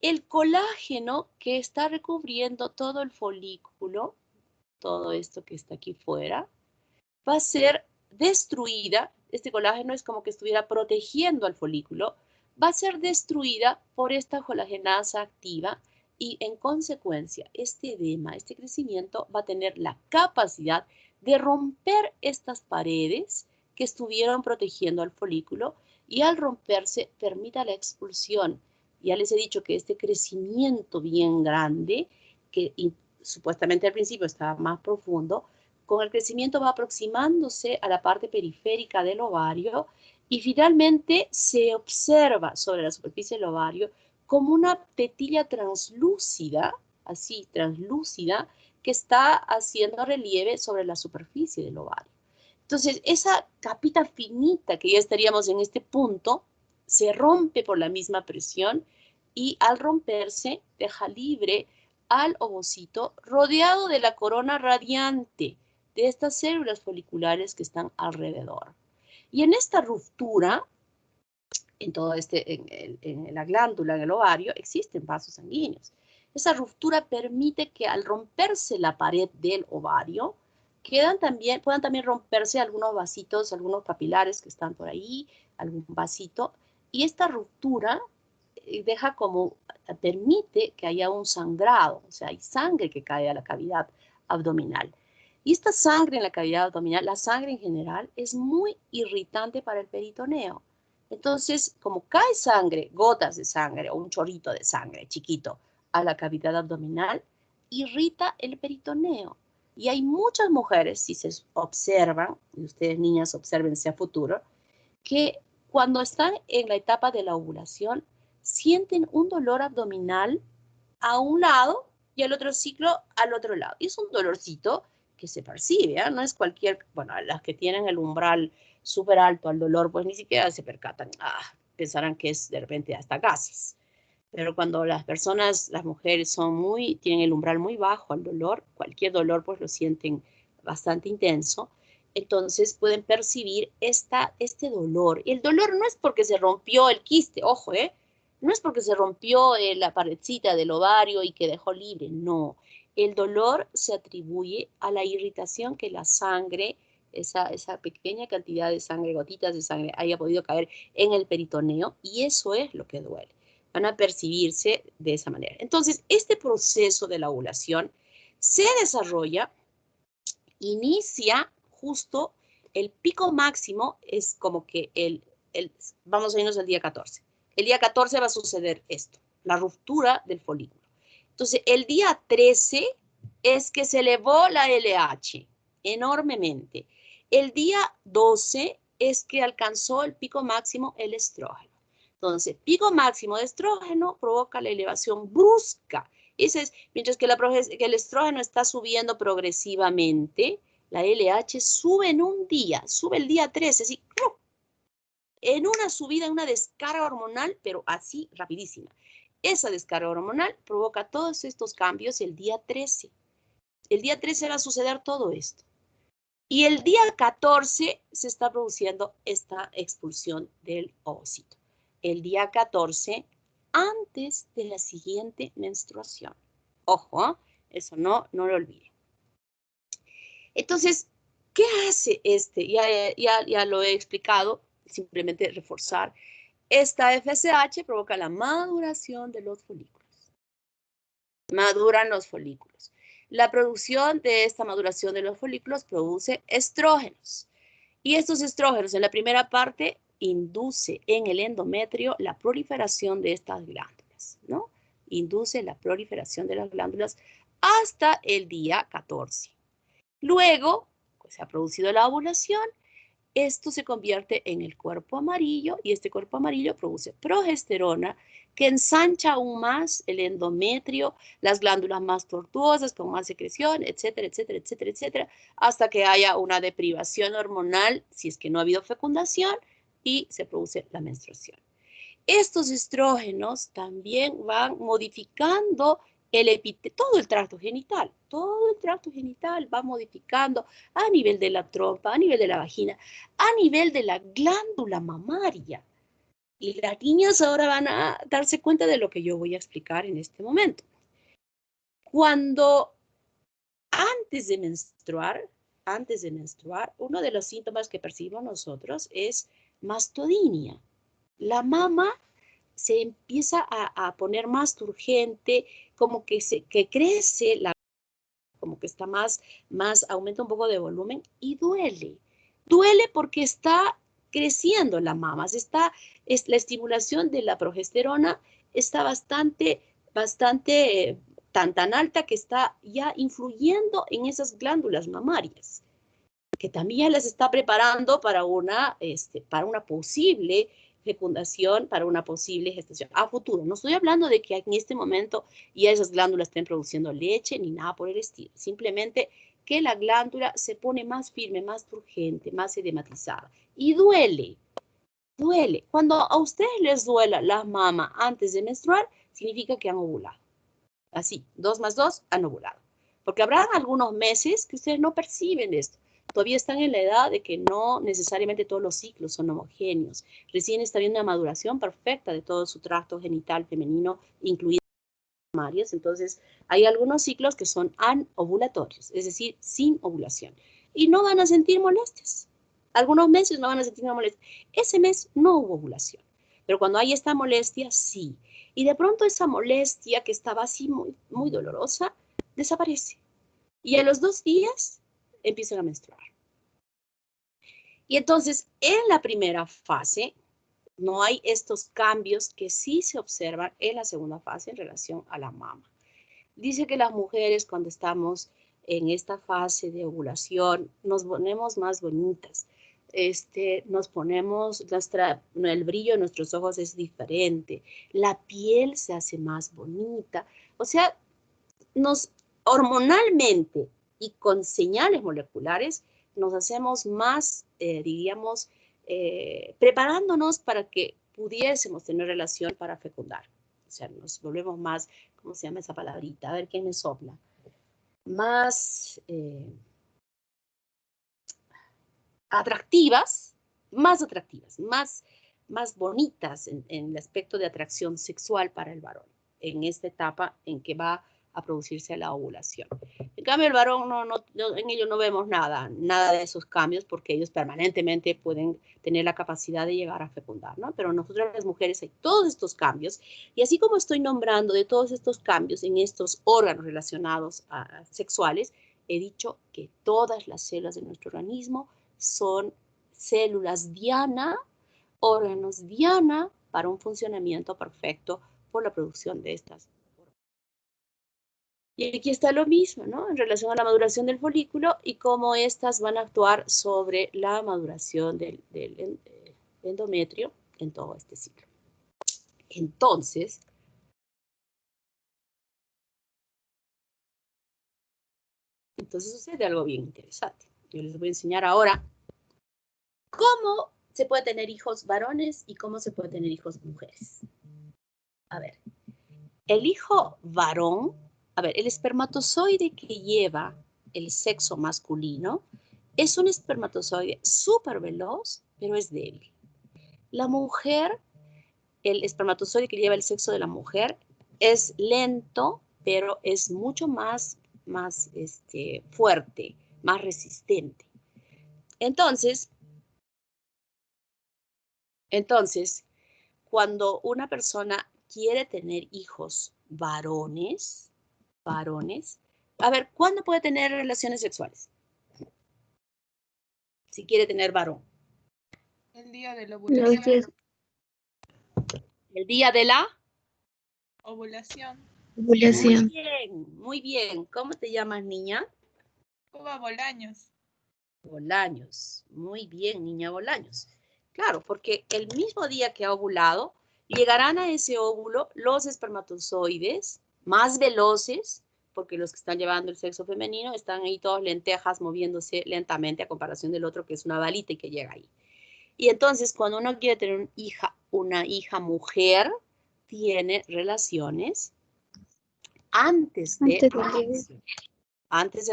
El colágeno que está recubriendo todo el folículo, todo esto que está aquí fuera, va a ser destruida. Este colágeno es como que estuviera protegiendo al folículo, va a ser destruida por esta colagenasa activa y en consecuencia este edema, este crecimiento va a tener la capacidad de romper estas paredes que estuvieron protegiendo al folículo y al romperse permita la expulsión. Ya les he dicho que este crecimiento bien grande, que supuestamente al principio estaba más profundo, con el crecimiento va aproximándose a la parte periférica del ovario y finalmente se observa sobre la superficie del ovario como una tetilla translúcida, así translúcida, que está haciendo relieve sobre la superficie del ovario. Entonces, esa capita finita que ya estaríamos en este punto, se rompe por la misma presión y al romperse deja libre al ovocito rodeado de la corona radiante de estas células foliculares que están alrededor. Y en esta ruptura, en la glándula, en el ovario, existen vasos sanguíneos. Esa ruptura permite que al romperse la pared del ovario, puedan también romperse algunos vasitos, algunos capilares que están por ahí, algún vasito, y esta ruptura permite que haya un sangrado, o sea, hay sangre que cae a la cavidad abdominal. Y esta sangre en la cavidad abdominal, la sangre en general, es muy irritante para el peritoneo. Entonces, como cae sangre, gotas de sangre o un chorrito de sangre chiquito a la cavidad abdominal, irrita el peritoneo. Y hay muchas mujeres, si se observan, y ustedes niñas obsérvense a futuro, que cuando están en la etapa de la ovulación, sienten un dolor abdominal a un lado y al otro ciclo al otro lado. Y es un dolorcito que se percibe, ¿eh? No es bueno, las que tienen el umbral súper alto al dolor, pues ni siquiera se percatan, pensarán que es de repente hasta gases. Pero cuando las mujeres tienen el umbral muy bajo al dolor, cualquier dolor pues lo sienten bastante intenso, entonces pueden percibir este dolor. Y el dolor no es porque se rompió el quiste, ojo, no es porque se rompió la paredcita del ovario y que dejó libre, no. El dolor se atribuye a la irritación que la sangre, esa pequeña cantidad de sangre, gotitas de sangre, haya podido caer en el peritoneo y eso es lo que duele. Van a percibirse de esa manera. Entonces, este proceso de la ovulación se desarrolla, inicia justo el pico máximo, es como que vamos a irnos al día 14. El día 14 va a suceder esto, la ruptura del folículo. Entonces, el día 13 es que se elevó la LH enormemente. El día 12 es que alcanzó el pico máximo el estrógeno. Entonces, pico máximo de estrógeno provoca la elevación brusca. Mientras que el estrógeno está subiendo progresivamente, La LH sube en un día, sube el día 13, así, en una subida, en una descarga hormonal, pero así rapidísima. Esa descarga hormonal provoca todos estos cambios el día 13. El día 13 va a suceder todo esto. Y el día 14 se está produciendo esta expulsión del ovocito. El día 14 antes de la siguiente menstruación. Ojo, ¿eh? Eso no lo olviden. Entonces, ¿qué hace este? Ya lo he explicado, simplemente reforzar. Esta FSH provoca la maduración de los folículos. Maduran los folículos. La producción de esta maduración de los folículos produce estrógenos. Y estos estrógenos en la primera parte induce en el endometrio la proliferación de estas glándulas, ¿no? Induce la proliferación de las glándulas hasta el día 14. Luego, pues, se ha producido la ovulación, esto se convierte en el cuerpo amarillo y este cuerpo amarillo produce progesterona que ensancha aún más el endometrio, las glándulas más tortuosas, con más secreción, etcétera, etcétera, etcétera, etcétera, hasta que haya una deprivación hormonal, si es que no ha habido fecundación, y se produce la menstruación. Estos estrógenos también van modificando todo el tracto genital va modificando a nivel de la trompa, a nivel de la vagina, a nivel de la glándula mamaria. Y las niñas ahora van a darse cuenta de lo que yo voy a explicar en este momento. Cuando antes de menstruar, uno de los síntomas que percibimos nosotros es mastodinia. La mama se empieza a poner más turgente, como que crece, como que está más, aumenta un poco de volumen y duele. Duele porque está creciendo la mama, la estimulación de la progesterona está bastante, tan alta que está ya influyendo en esas glándulas mamarias, que también las está preparando para una posible fecundación, para una posible gestación a futuro. No estoy hablando de que en este momento ya esas glándulas estén produciendo leche ni nada por el estilo. Simplemente que la glándula se pone más firme, más turgente, más edematizada. Y duele. Duele. Cuando a ustedes les duela la mama antes de menstruar, significa que han ovulado. Así, 2 más 2, han ovulado. Porque habrá algunos meses que ustedes no perciben esto. Todavía están en la edad de que no necesariamente todos los ciclos son homogéneos. Recién está viendo una maduración perfecta de todo su tracto genital femenino, incluidas las mamarias. Entonces, hay algunos ciclos que son anovulatorios, es decir, sin ovulación. Y no van a sentir molestias. Algunos meses no van a sentir una molestia. Ese mes no hubo ovulación. Pero cuando hay esta molestia, sí. Y de pronto esa molestia que estaba así muy, muy dolorosa, desaparece. Y a los 2 días empiezan a menstruar. Y entonces, en la primera fase, no hay estos cambios que sí se observan en la segunda fase en relación a la mama. Dice que las mujeres, cuando estamos en esta fase de ovulación, nos ponemos más bonitas. Nos ponemos, el brillo de nuestros ojos es diferente, la piel se hace más bonita. O sea, hormonalmente y con señales moleculares nos hacemos más, diríamos, preparándonos para que pudiésemos tener relación para fecundar. O sea, nos volvemos más, ¿cómo se llama esa palabrita? A ver, ¿quién me sopla? Más atractivas, más bonitas en el aspecto de atracción sexual para el varón, en esta etapa en que va a producirse la ovulación. En cambio, el varón, en ellos no vemos nada de esos cambios, porque ellos permanentemente pueden tener la capacidad de llegar a fecundar, ¿no? Pero nosotras las mujeres hay todos estos cambios, y así como estoy nombrando de todos estos cambios en estos órganos relacionados a sexuales, he dicho que todas las células de nuestro organismo son células diana, órganos diana, para un funcionamiento perfecto por la producción de estas. Y aquí está lo mismo, ¿no? En relación a la maduración del folículo y cómo estas van a actuar sobre la maduración del endometrio en todo este ciclo. Entonces, sucede algo bien interesante. Yo les voy a enseñar ahora cómo se puede tener hijos varones y cómo se puede tener hijos mujeres. A ver, el hijo varón, a ver, el espermatozoide que lleva el sexo masculino es un espermatozoide súper veloz, pero es débil. La mujer, el espermatozoide que lleva el sexo de la mujer es lento, pero es mucho más fuerte, más resistente. Entonces, cuando una persona quiere tener hijos varones, a ver, ¿cuándo puede tener relaciones sexuales? Si quiere tener varón. El día de la Los ovulación. días El día de la Ovulación. de ovulación. Muy bien. ¿Cómo te llamas, niña? Cuba Bolaños. Bolaños. Muy bien, niña Bolaños. Claro, porque el mismo día que ha ovulado, llegarán a ese óvulo los espermatozoides más veloces, porque los que están llevando el sexo femenino están ahí todos lentejas moviéndose lentamente a comparación del otro que es una balita y que llega ahí. Y entonces cuando uno quiere tener una hija mujer, tiene relaciones antes de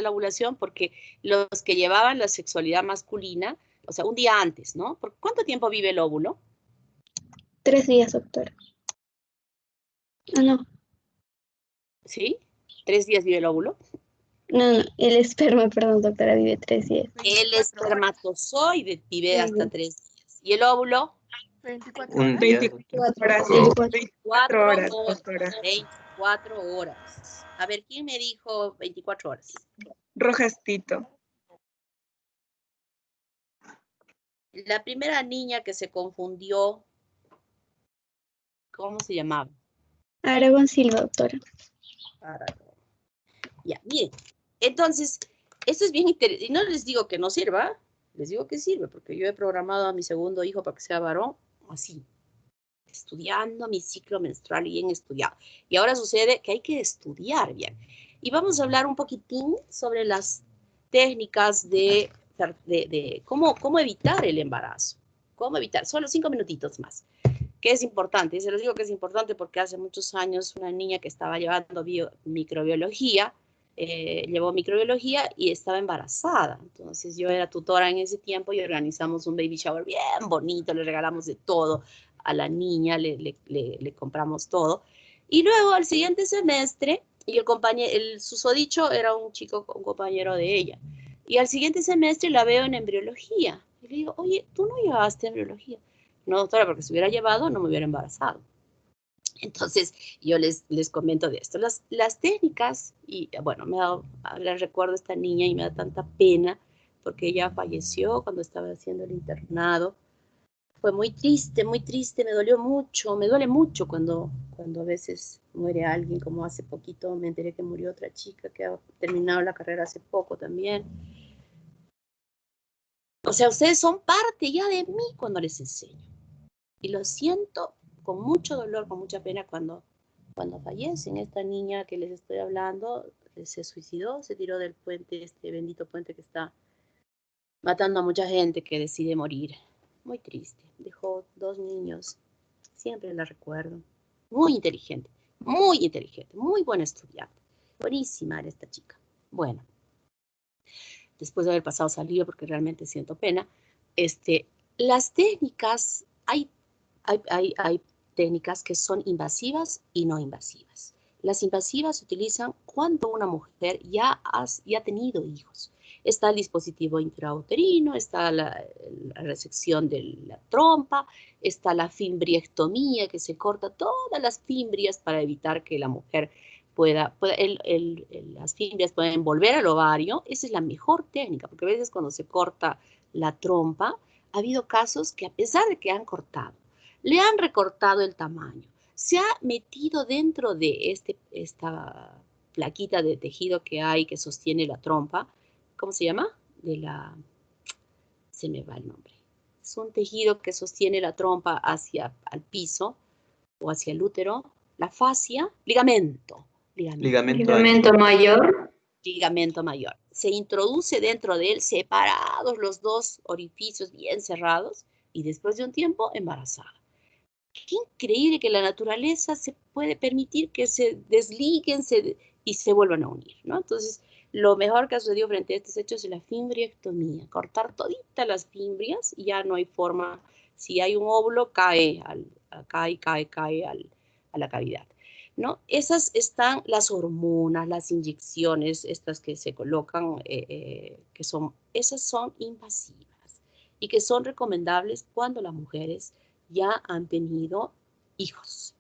la ovulación, porque los que llevaban la sexualidad masculina, o sea, un día antes, ¿no? ¿Por cuánto tiempo vive el óvulo? 3 días, doctora. Ah, no. ¿Sí? 3 días vive el óvulo. No, el esperma, perdón, doctora, vive 3 días. El 24 espermatozoide vive hasta Sí. 3 días. ¿Y el óvulo? 24 Un horas. día. 24 horas. horas. 24 horas, doctora. 24 horas. A ver, ¿quién me dijo 24 horas? Rojas Tito. La primera niña que se confundió, ¿cómo se llamaba? Aragón Silva, doctora. Ya, bien. Entonces, esto es bien interesante. Y no les digo que no sirva, les digo que sirve, porque yo he programado a mi segundo hijo para que sea varón, así, estudiando mi ciclo menstrual bien estudiado. Y ahora sucede que hay que estudiar bien. Y vamos a hablar un poquitín sobre las técnicas de cómo evitar el embarazo. Cómo evitar, solo 5 minutitos más. Que es importante, y se los digo que es importante porque hace muchos años una niña que estaba llevando microbiología, llevó microbiología y estaba embarazada. Entonces yo era tutora en ese tiempo y organizamos un baby shower bien bonito, le regalamos de todo a la niña, le compramos todo. Y luego al siguiente semestre, y el susodicho era un compañero de ella. Y al siguiente semestre la veo en embriología. Y le digo, oye, ¿tú no llevaste embriología? No, doctora, porque si hubiera llevado no me hubiera embarazado. Entonces, yo les comento de esto. Las técnicas, y bueno, les recuerdo a esta niña y me da tanta pena porque ella falleció cuando estaba haciendo el internado. Fue muy triste, me dolió mucho, me duele mucho cuando a veces muere alguien, como hace poquito me enteré que murió otra chica que ha terminado la carrera hace poco también. O sea, ustedes son parte ya de mí cuando les enseño. Y lo siento con mucho dolor, con mucha pena cuando fallecen. Esta niña que les estoy hablando se suicidó, se tiró del puente, este bendito puente que está matando a mucha gente que decide morir. Muy triste. Dejó 2 niños. Siempre la recuerdo. Muy inteligente, muy buena estudiante. Buenísima era esta chica. Bueno, después de haber pasado salido, porque realmente siento pena, las técnicas, hay técnicas que son invasivas y no invasivas. Las invasivas se utilizan cuando una mujer ya ha tenido hijos. Está el dispositivo intrauterino, está la resección de la trompa, está la fimbriectomía, que se corta todas las fimbrias para evitar que la mujer las fimbrias pueden volver al ovario. Esa es la mejor técnica, porque a veces cuando se corta la trompa, ha habido casos que a pesar de que han cortado, le han recortado el tamaño, se ha metido dentro de esta plaquita de tejido que hay que sostiene la trompa. ¿Cómo se llama? Se me va el nombre. Es un tejido que sostiene la trompa hacia el piso o hacia el útero. La fascia, ligamento Ligamento Ligamento mayor. ligamento mayor. se introduce dentro de él, separados los dos orificios bien cerrados, y después de un tiempo embarazada. Qué increíble que la naturaleza se puede permitir que se desliguen y se vuelvan a unir, ¿no? Entonces, lo mejor que ha sucedido frente a estos hechos es la fimbriectomía, cortar toditas las fimbrias y ya no hay forma, si hay un óvulo, cae a la cavidad, ¿no? Esas están las hormonas, las inyecciones, estas que se colocan, esas son invasivas y que son recomendables cuando las mujeres ya han tenido hijos,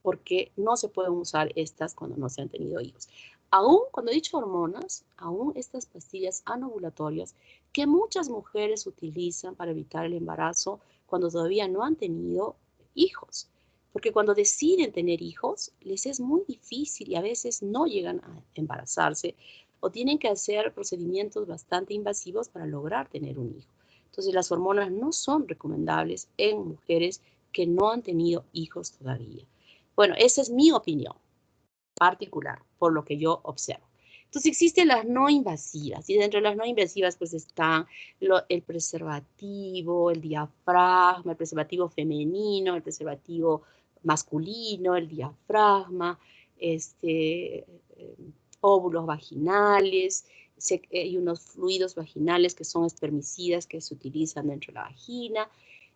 porque no se pueden usar estas cuando no se han tenido hijos. Aún, cuando he dicho hormonas, aún estas pastillas anovulatorias que muchas mujeres utilizan para evitar el embarazo cuando todavía no han tenido hijos. Porque cuando deciden tener hijos, les es muy difícil y a veces no llegan a embarazarse o tienen que hacer procedimientos bastante invasivos para lograr tener un hijo. Entonces, las hormonas no son recomendables en mujeres que no han tenido hijos todavía. Bueno, esa es mi opinión particular, por lo que yo observo. Entonces existen las no invasivas y dentro de las no invasivas pues están el preservativo, el diafragma, el preservativo femenino, el preservativo masculino, el diafragma, óvulos vaginales, hay unos fluidos vaginales que son espermicidas que se utilizan dentro de la vagina.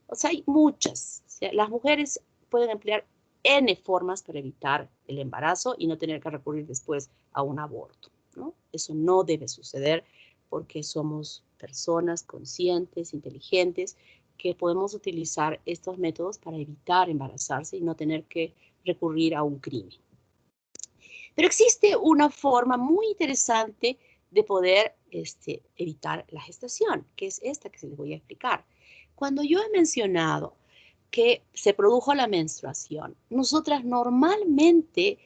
O sea, hay muchas. O sea, las mujeres pueden emplear N formas para evitar el embarazo y no tener que recurrir después a un aborto, ¿no? Eso no debe suceder porque somos personas conscientes, inteligentes, que podemos utilizar estos métodos para evitar embarazarse y no tener que recurrir a un crimen. Pero existe una forma muy interesante de poder evitar la gestación, que es esta que se les voy a explicar. Cuando yo he mencionado que se produjo la menstruación, nosotras normalmente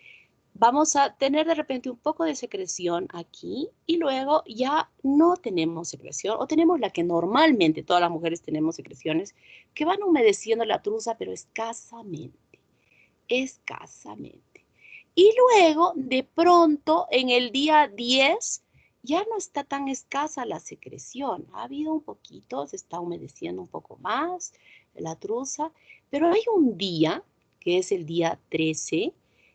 vamos a tener de repente un poco de secreción aquí y luego ya no tenemos secreción o tenemos la que normalmente todas las mujeres tenemos secreciones que van humedeciendo la truza pero escasamente, escasamente. Y luego de pronto en el día 10 ya no está tan escasa la secreción, ha habido un poquito, se está humedeciendo un poco más la truza, pero hay un día, que es el día 13,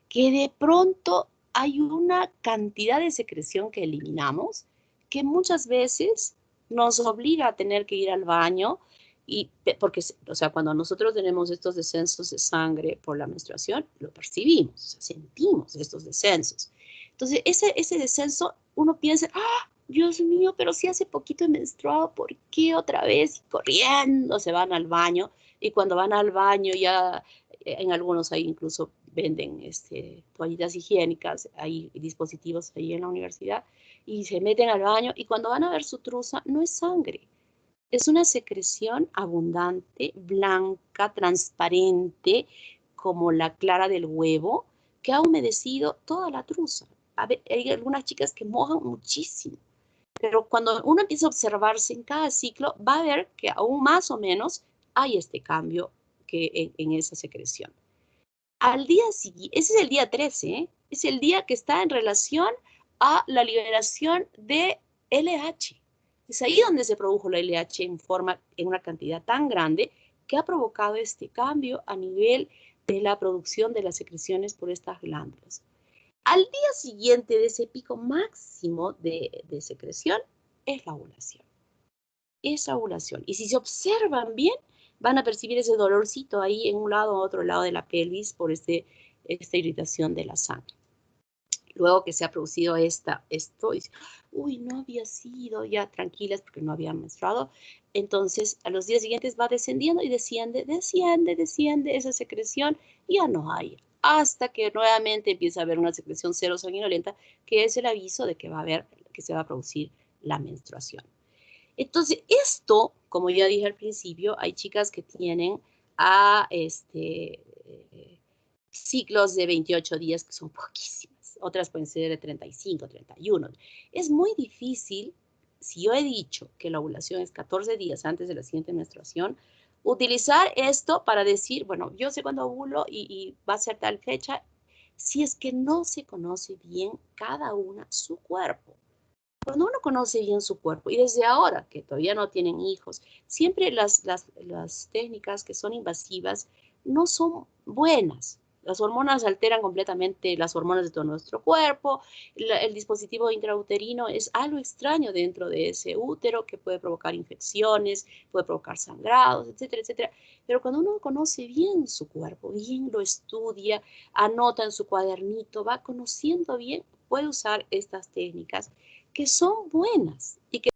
que de pronto hay una cantidad de secreción que eliminamos, que muchas veces nos obliga a tener que ir al baño, porque, o sea, cuando nosotros tenemos estos descensos de sangre por la menstruación, lo percibimos, o sea, sentimos estos descensos. Entonces, ese descenso, uno piensa, ¡ah! Dios mío, pero si hace poquito he menstruado, ¿por qué otra vez? Y corriendo se van al baño, y cuando van al baño ya, en algunos ahí incluso venden toallitas higiénicas, hay dispositivos ahí en la universidad, y se meten al baño, y cuando van a ver su truza, no es sangre. Es una secreción abundante, blanca, transparente, como la clara del huevo, que ha humedecido toda la truza. Hay algunas chicas que mojan muchísimo, pero cuando uno empieza a observarse en cada ciclo, va a ver que aún más o menos hay este cambio en esa secreción. Al día siguiente, ese es el día 13, ¿eh? Es el día que está en relación a la liberación de LH. Es ahí donde se produjo la LH en una cantidad tan grande que ha provocado este cambio a nivel de la producción de las secreciones por estas glándulas. Al día siguiente de ese pico máximo de secreción es la ovulación. Es la ovulación. Y si se observan bien, van a percibir ese dolorcito ahí en un lado o otro lado de la pelvis por esta irritación de la sangre. Luego que se ha producido esto, uy, no había sido, ya tranquilas porque no había menstruado. Entonces, a los días siguientes va descendiendo y desciende esa secreción y ya no hay. Hasta que nuevamente empieza a haber una secreción cero sanguinolenta, que es el aviso de que se va a producir la menstruación. Entonces, esto, como ya dije al principio, hay chicas que tienen ciclos de 28 días que son poquísimas. Otras pueden ser de 35, 31. Es muy difícil, si yo he dicho que la ovulación es 14 días antes de la siguiente menstruación, utilizar esto para decir, bueno, yo sé cuándo ovulo y va a ser tal fecha, si es que no se conoce bien cada una su cuerpo. Cuando uno conoce bien su cuerpo, y desde ahora que todavía no tienen hijos, siempre las técnicas que son invasivas no son buenas. Las hormonas alteran completamente las hormonas de todo nuestro cuerpo. El dispositivo intrauterino es algo extraño dentro de ese útero que puede provocar infecciones, puede provocar sangrados, etcétera, etcétera. Pero cuando uno conoce bien su cuerpo, bien lo estudia, anota en su cuadernito, va conociendo bien, puede usar estas técnicas que son buenas y que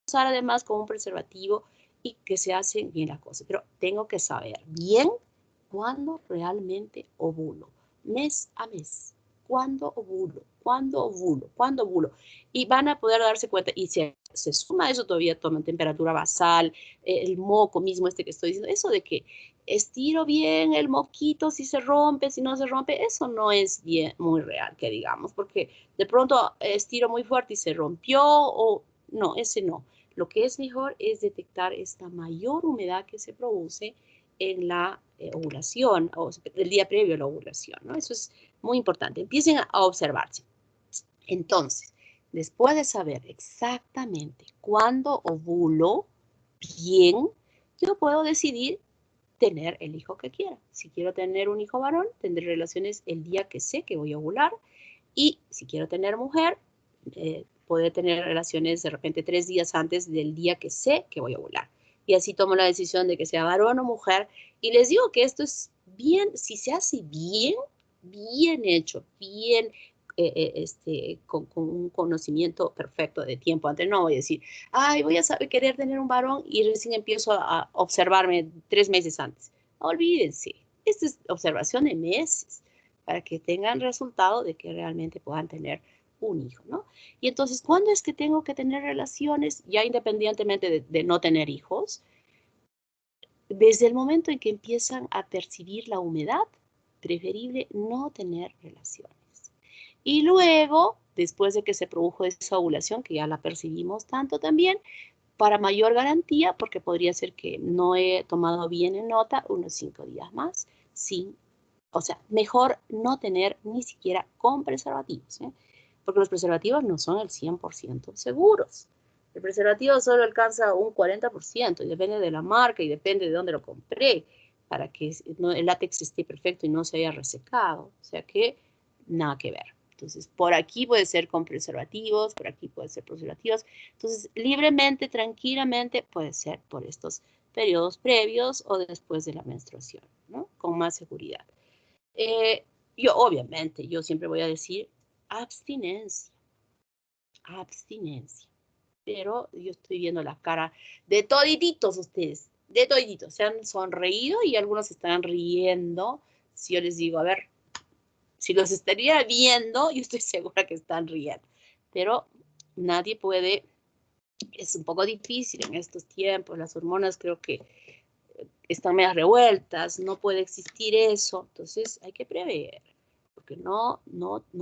usar además como un preservativo y que se hacen bien las cosas. Pero tengo que saber bien cuándo realmente ovulo, mes a mes. ¿Cuándo ovulo? ¿Cuándo ovulo? ¿Cuándo ovulo? Y van a poder darse cuenta, y se suma eso todavía, toman temperatura basal, el moco mismo este que estoy diciendo, eso de que estiro bien el moquito, si se rompe, si no se rompe, eso no es bien, muy real, que digamos, porque de pronto estiro muy fuerte y se rompió, o no, ese no. Lo que es mejor es detectar esta mayor humedad que se produce en la ovulación, o el día previo a la ovulación, ¿no? Eso es muy importante. Empiecen a observarse. Entonces, después de saber exactamente cuándo ovulo bien, yo puedo decidir tener el hijo que quiera. Si quiero tener un hijo varón, tendré relaciones el día que sé que voy a ovular. Y si quiero tener mujer, poder tener relaciones de repente 3 días antes del día que sé que voy a ovular. Y así tomo la decisión de que sea varón o mujer. Y les digo que esto es bien, si se hace bien, bien hecho, bien con un conocimiento perfecto de tiempo antes. No voy a decir, ay, voy a querer tener un varón y recién empiezo a observarme 3 meses antes. Olvídense, esta es observación de meses para que tengan resultado de que realmente puedan tener un hijo, ¿no? Y entonces, ¿cuándo es que tengo que tener relaciones? Ya independientemente de no tener hijos, desde el momento en que empiezan a percibir la humedad, preferible no tener relaciones. Y luego, después de que se produjo esa ovulación, que ya la percibimos tanto también, para mayor garantía, porque podría ser que no he tomado bien en nota, unos 5 días más, o sea, mejor no tener ni siquiera con preservativos, ¿eh? Porque los preservativos no son el 100% seguros. El preservativo solo alcanza un 40% y depende de la marca y depende de dónde lo compré para que el látex esté perfecto y no se haya resecado. O sea que nada que ver. Entonces, por aquí puede ser con preservativos, por aquí puede ser preservativos. Entonces, libremente, tranquilamente, puede ser por estos periodos previos o después de la menstruación, ¿no? Con más seguridad. Obviamente, yo siempre voy a decir abstinencia, abstinencia. Pero yo estoy viendo la cara de toditos ustedes, de toditos. Se han sonreído y algunos están riendo. Si yo les digo, a ver, si los estaría viendo, yo estoy segura que están riendo. Pero nadie puede, es un poco difícil en estos tiempos. Las hormonas creo que están medias revueltas, no puede existir eso. Entonces hay que prever, porque no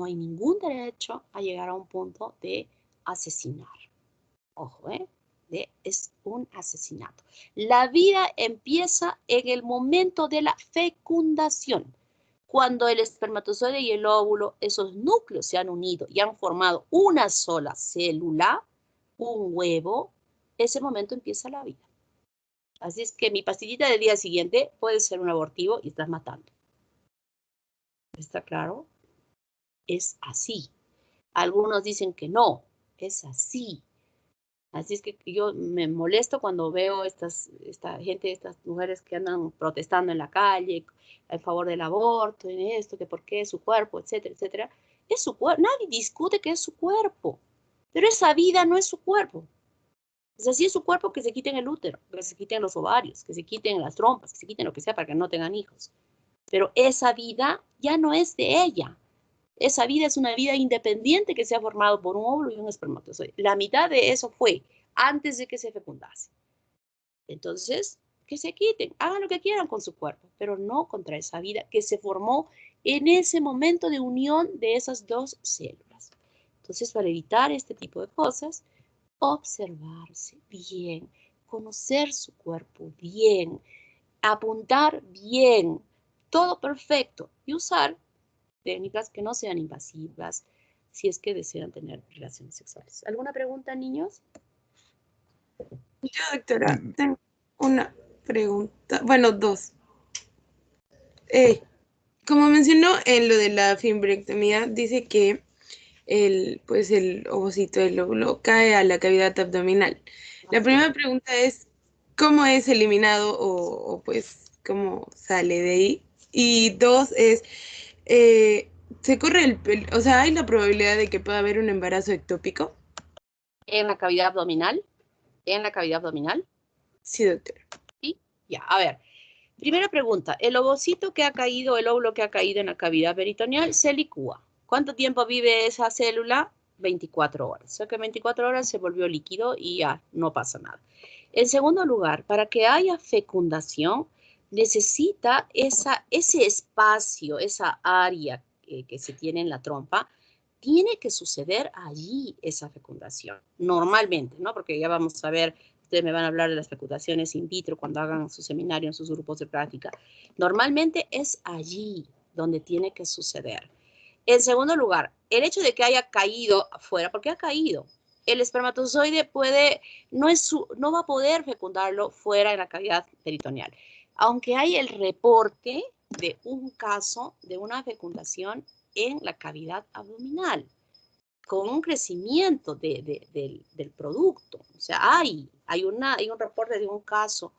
hay ningún derecho a llegar a un punto de asesinar. Ojo, es un asesinato. La vida empieza en el momento de la fecundación. Cuando el espermatozoide y el óvulo, esos núcleos se han unido y han formado una sola célula, un huevo, ese momento empieza la vida. Así es que mi pastillita del día siguiente puede ser un abortivo y estás matando. ¿Está claro? Es así. Algunos dicen que no, es así. Así es que yo me molesto cuando veo esta gente, estas mujeres que andan protestando en la calle a favor del aborto, en esto, que por qué es su cuerpo, etcétera, etcétera. Es su cuerpo. Nadie discute que es su cuerpo, pero esa vida no es su cuerpo. Es así, es su cuerpo, que se quiten el útero, que se quiten los ovarios, que se quiten las trompas, que se quiten lo que sea para que no tengan hijos. Pero esa vida ya no es de ella. Esa vida es una vida independiente que se ha formado por un óvulo y un espermatozoide. La mitad de eso fue antes de que se fecundase. Entonces, que se quiten, hagan lo que quieran con su cuerpo, pero no contra esa vida que se formó en ese momento de unión de esas dos células. Entonces, para evitar este tipo de cosas, observarse bien, conocer su cuerpo bien, apuntar bien, todo perfecto y usar técnicas que no sean invasivas, si es que desean tener relaciones sexuales. ¿Alguna pregunta, niños? Yo, doctora, tengo una pregunta. Bueno, dos. Como mencionó en lo de la fimbrectomía, dice que pues el ovocito del óvulo cae a la cavidad abdominal. La primera pregunta es, ¿cómo es eliminado o pues cómo sale de ahí? Y dos es, ¿se corre o sea, hay la probabilidad de que pueda haber un embarazo ectópico? En la cavidad abdominal. En la cavidad abdominal. Sí, doctora. ¿Sí? Ya, a ver. Primera pregunta, el ovocito que ha caído, el óvulo que ha caído en la cavidad peritoneal se licúa. ¿Cuánto tiempo vive esa célula? 24 horas. O sea que 24 horas se volvió líquido y ya no pasa nada. En segundo lugar, para que haya fecundación, necesita ese espacio, esa área que se tiene en la trompa, tiene que suceder allí esa fecundación, normalmente, ¿no? Porque ya vamos a ver, ustedes me van a hablar de las fecundaciones in vitro cuando hagan su seminario en sus grupos de práctica. Normalmente es allí donde tiene que suceder. En segundo lugar, el hecho de que haya caído afuera, porque ha caído, el espermatozoide no va a poder fecundarlo fuera de la cavidad peritoneal. Aunque hay el reporte de un caso de una fecundación en la cavidad abdominal, con un crecimiento del producto. O sea, hay un reporte de un caso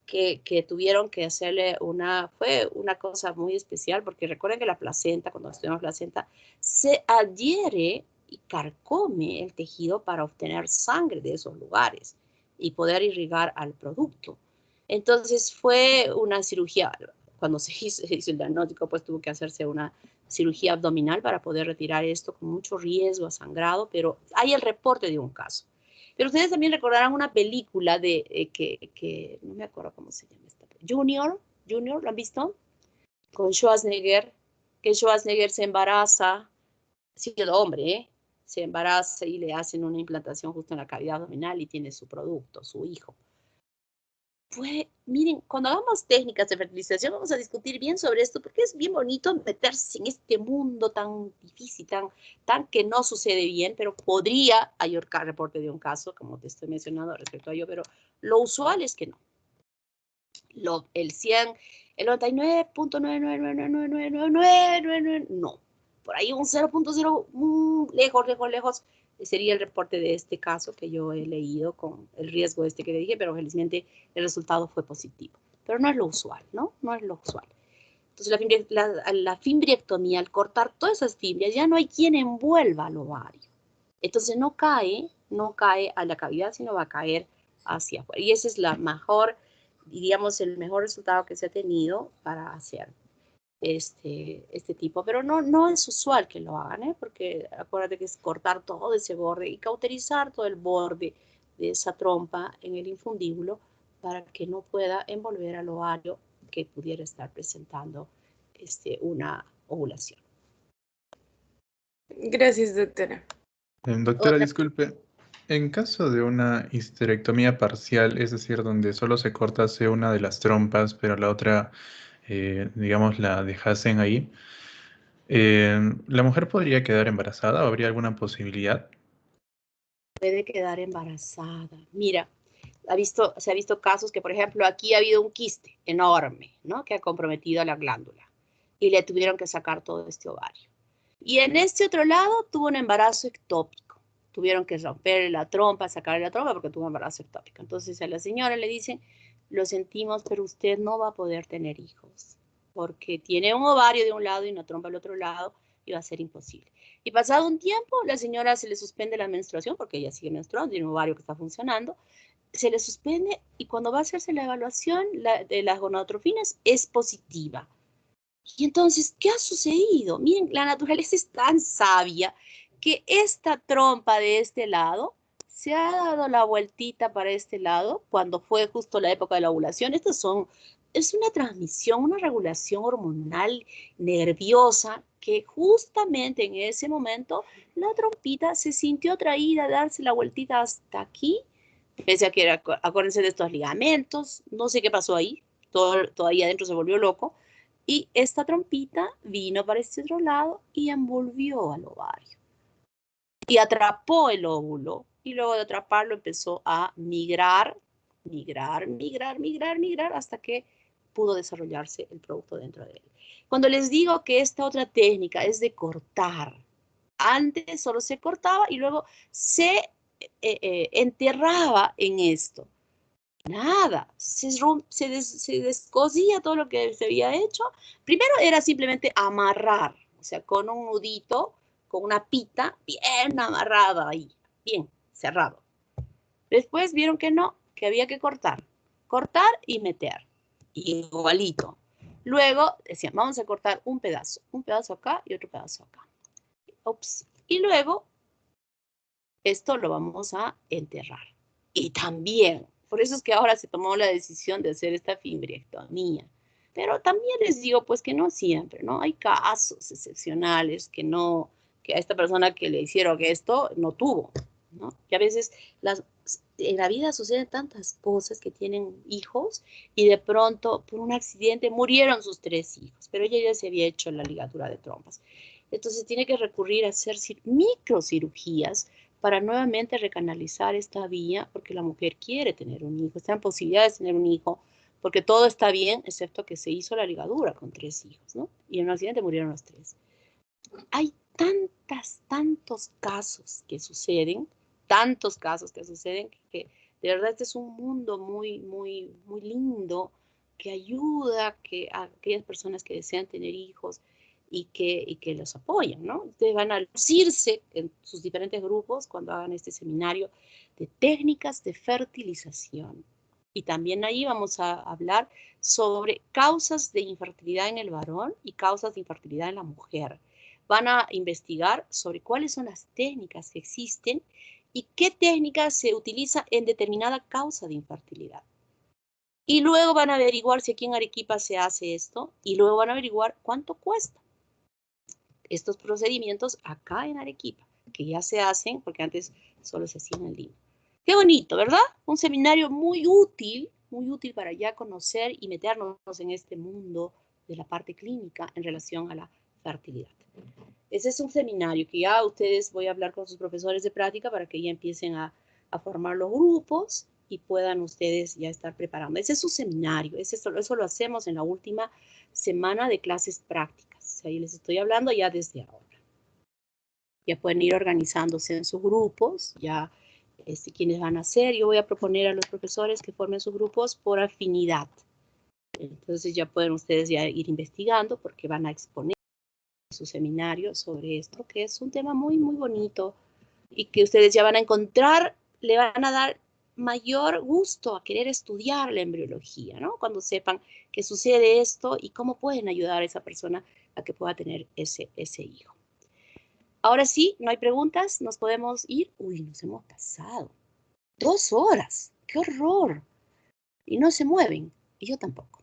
que tuvieron que hacerle fue una cosa muy especial, porque recuerden que la placenta, cuando estudiamos placenta, se adhiere y carcome el tejido para obtener sangre de esos lugares y poder irrigar al producto. Entonces fue una cirugía, cuando se hizo el diagnóstico, pues tuvo que hacerse una cirugía abdominal para poder retirar esto con mucho riesgo a sangrado, pero hay el reporte de un caso. Pero ustedes también recordarán una película que no me acuerdo cómo se llama esta. Junior, ¿lo han visto? Con Schwarzenegger, que Schwarzenegger se embaraza, siendo hombre, se embaraza y le hacen una implantación justo en la cavidad abdominal y tiene su producto, su hijo. Miren, cuando hagamos técnicas de fertilización vamos a discutir bien sobre esto, porque es bien bonito meterse en este mundo tan difícil, tan que no sucede bien, pero podría haber reporte de un caso, como te estoy mencionando respecto a ello, pero lo usual es que no. El 100, el 99.9999999, no. Por ahí un 0.0, lejos, sería el reporte de este caso que yo he leído con el riesgo que le dije, pero felizmente el resultado fue positivo. Pero no es lo usual, ¿no? No es lo usual. Entonces la fimbrectomía, al cortar todas esas fibras, ya no hay quien envuelva al ovario. Entonces no cae a la cavidad, sino va a caer hacia afuera. Y ese es la mejor, diríamos, el mejor resultado que se ha tenido para hacer este tipo, pero no es usual que lo hagan, porque acuérdate que es cortar todo ese borde y cauterizar todo el borde de esa trompa en el infundíbulo para que no pueda envolver al ovario que pudiera estar presentando una ovulación. Gracias, doctora. Doctora, disculpe, en caso de una histerectomía parcial, es decir, donde solo se cortase una de las trompas, pero la otra, digamos, la dejasen ahí, ¿la mujer podría quedar embarazada o habría alguna posibilidad? Puede quedar embarazada. Mira, se ha visto casos que, por ejemplo, aquí ha habido un quiste enorme, ¿no? Que ha comprometido a la glándula y le tuvieron que sacar todo este ovario. Y en este otro lado tuvo un embarazo ectópico. Tuvieron que romper la trompa, sacarle la trompa porque tuvo un embarazo ectópico. Entonces a la señora le dicen, lo sentimos, pero usted no va a poder tener hijos porque tiene un ovario de un lado y una trompa del otro lado y va a ser imposible. Y pasado un tiempo, la señora se le suspende la menstruación porque ella sigue menstruando, tiene un ovario que está funcionando, se le suspende y cuando va a hacerse la evaluación de las gonadotrofinas es positiva. Y entonces, ¿qué ha sucedido? Miren, la naturaleza es tan sabia que esta trompa de este lado se ha dado la vueltita para este lado cuando fue justo la época de la ovulación. Es una transmisión, una regulación hormonal nerviosa que justamente en ese momento la trompita se sintió atraída a darse la vueltita hasta aquí, pese a que acuérdense de estos ligamentos, no sé qué pasó ahí, todo ahí adentro se volvió loco. Y esta trompita vino para este otro lado y envolvió al ovario. y atrapó el óvulo. Y luego de atraparlo empezó a migrar, hasta que pudo desarrollarse el producto dentro de él. Cuando les digo que esta otra técnica es de cortar, antes solo se cortaba y luego se enterraba en esto. Nada, se descosía todo lo que se había hecho. Primero era simplemente amarrar, o sea, con un nudito, con una pita bien amarrada ahí, bien cerrado. Después vieron que no, que había que cortar y meter, igualito. Luego decían, vamos a cortar un pedazo acá y otro pedazo acá. Ups. Y luego, esto lo vamos a enterrar. Y también, por eso es que ahora se tomó la decisión de hacer esta fimbrectomía. Pero también les digo, pues que no siempre, ¿no? Hay casos excepcionales que a esta persona que le hicieron esto no tuvo, ¿no? Que a veces en la vida suceden tantas cosas que tienen hijos y de pronto por un accidente murieron sus 3 hijos, pero ella ya se había hecho la ligadura de trompas. Entonces tiene que recurrir a hacer microcirugías para nuevamente recanalizar esta vía, porque la mujer quiere tener un hijo, está en posibilidades de tener un hijo, porque todo está bien, excepto que se hizo la ligadura con 3 hijos, ¿no? Y en un accidente murieron los 3. Hay tantos casos que suceden, que de verdad este es un mundo muy lindo que ayuda a aquellas personas que desean tener hijos y que los apoyan, ¿no? Ustedes van a lucirse en sus diferentes grupos cuando hagan este seminario de técnicas de fertilización. Y también ahí vamos a hablar sobre causas de infertilidad en el varón y causas de infertilidad en la mujer. Van a investigar sobre cuáles son las técnicas que existen y qué técnicas se utiliza en determinada causa de infertilidad. Y luego van a averiguar si aquí en Arequipa se hace esto y luego van a averiguar cuánto cuesta estos procedimientos acá en Arequipa, que ya se hacen porque antes solo se hacían en Lima. Qué bonito, ¿verdad? Un seminario muy útil para ya conocer y meternos en este mundo de la parte clínica en relación a la fertilidad. Ese es un seminario que ya ustedes, voy a hablar con sus profesores de práctica para que ya empiecen a formar los grupos y puedan ustedes ya estar preparando. Ese es un seminario, eso lo hacemos en la última semana de clases prácticas. Ahí les estoy hablando ya desde ahora. Ya pueden ir organizándose en sus grupos, ya quienes van a hacer. Yo voy a proponer a los profesores que formen sus grupos por afinidad. Entonces ya pueden ustedes ya ir investigando porque van a exponer su seminario sobre esto, que es un tema muy bonito y que ustedes ya van a encontrar, le van a dar mayor gusto a querer estudiar la embriología, ¿no? Cuando sepan que sucede esto y cómo pueden ayudar a esa persona a que pueda tener ese hijo. Ahora sí, no hay preguntas, nos podemos ir. Uy, nos hemos pasado 2 horas, qué horror. Y no se mueven, y yo tampoco.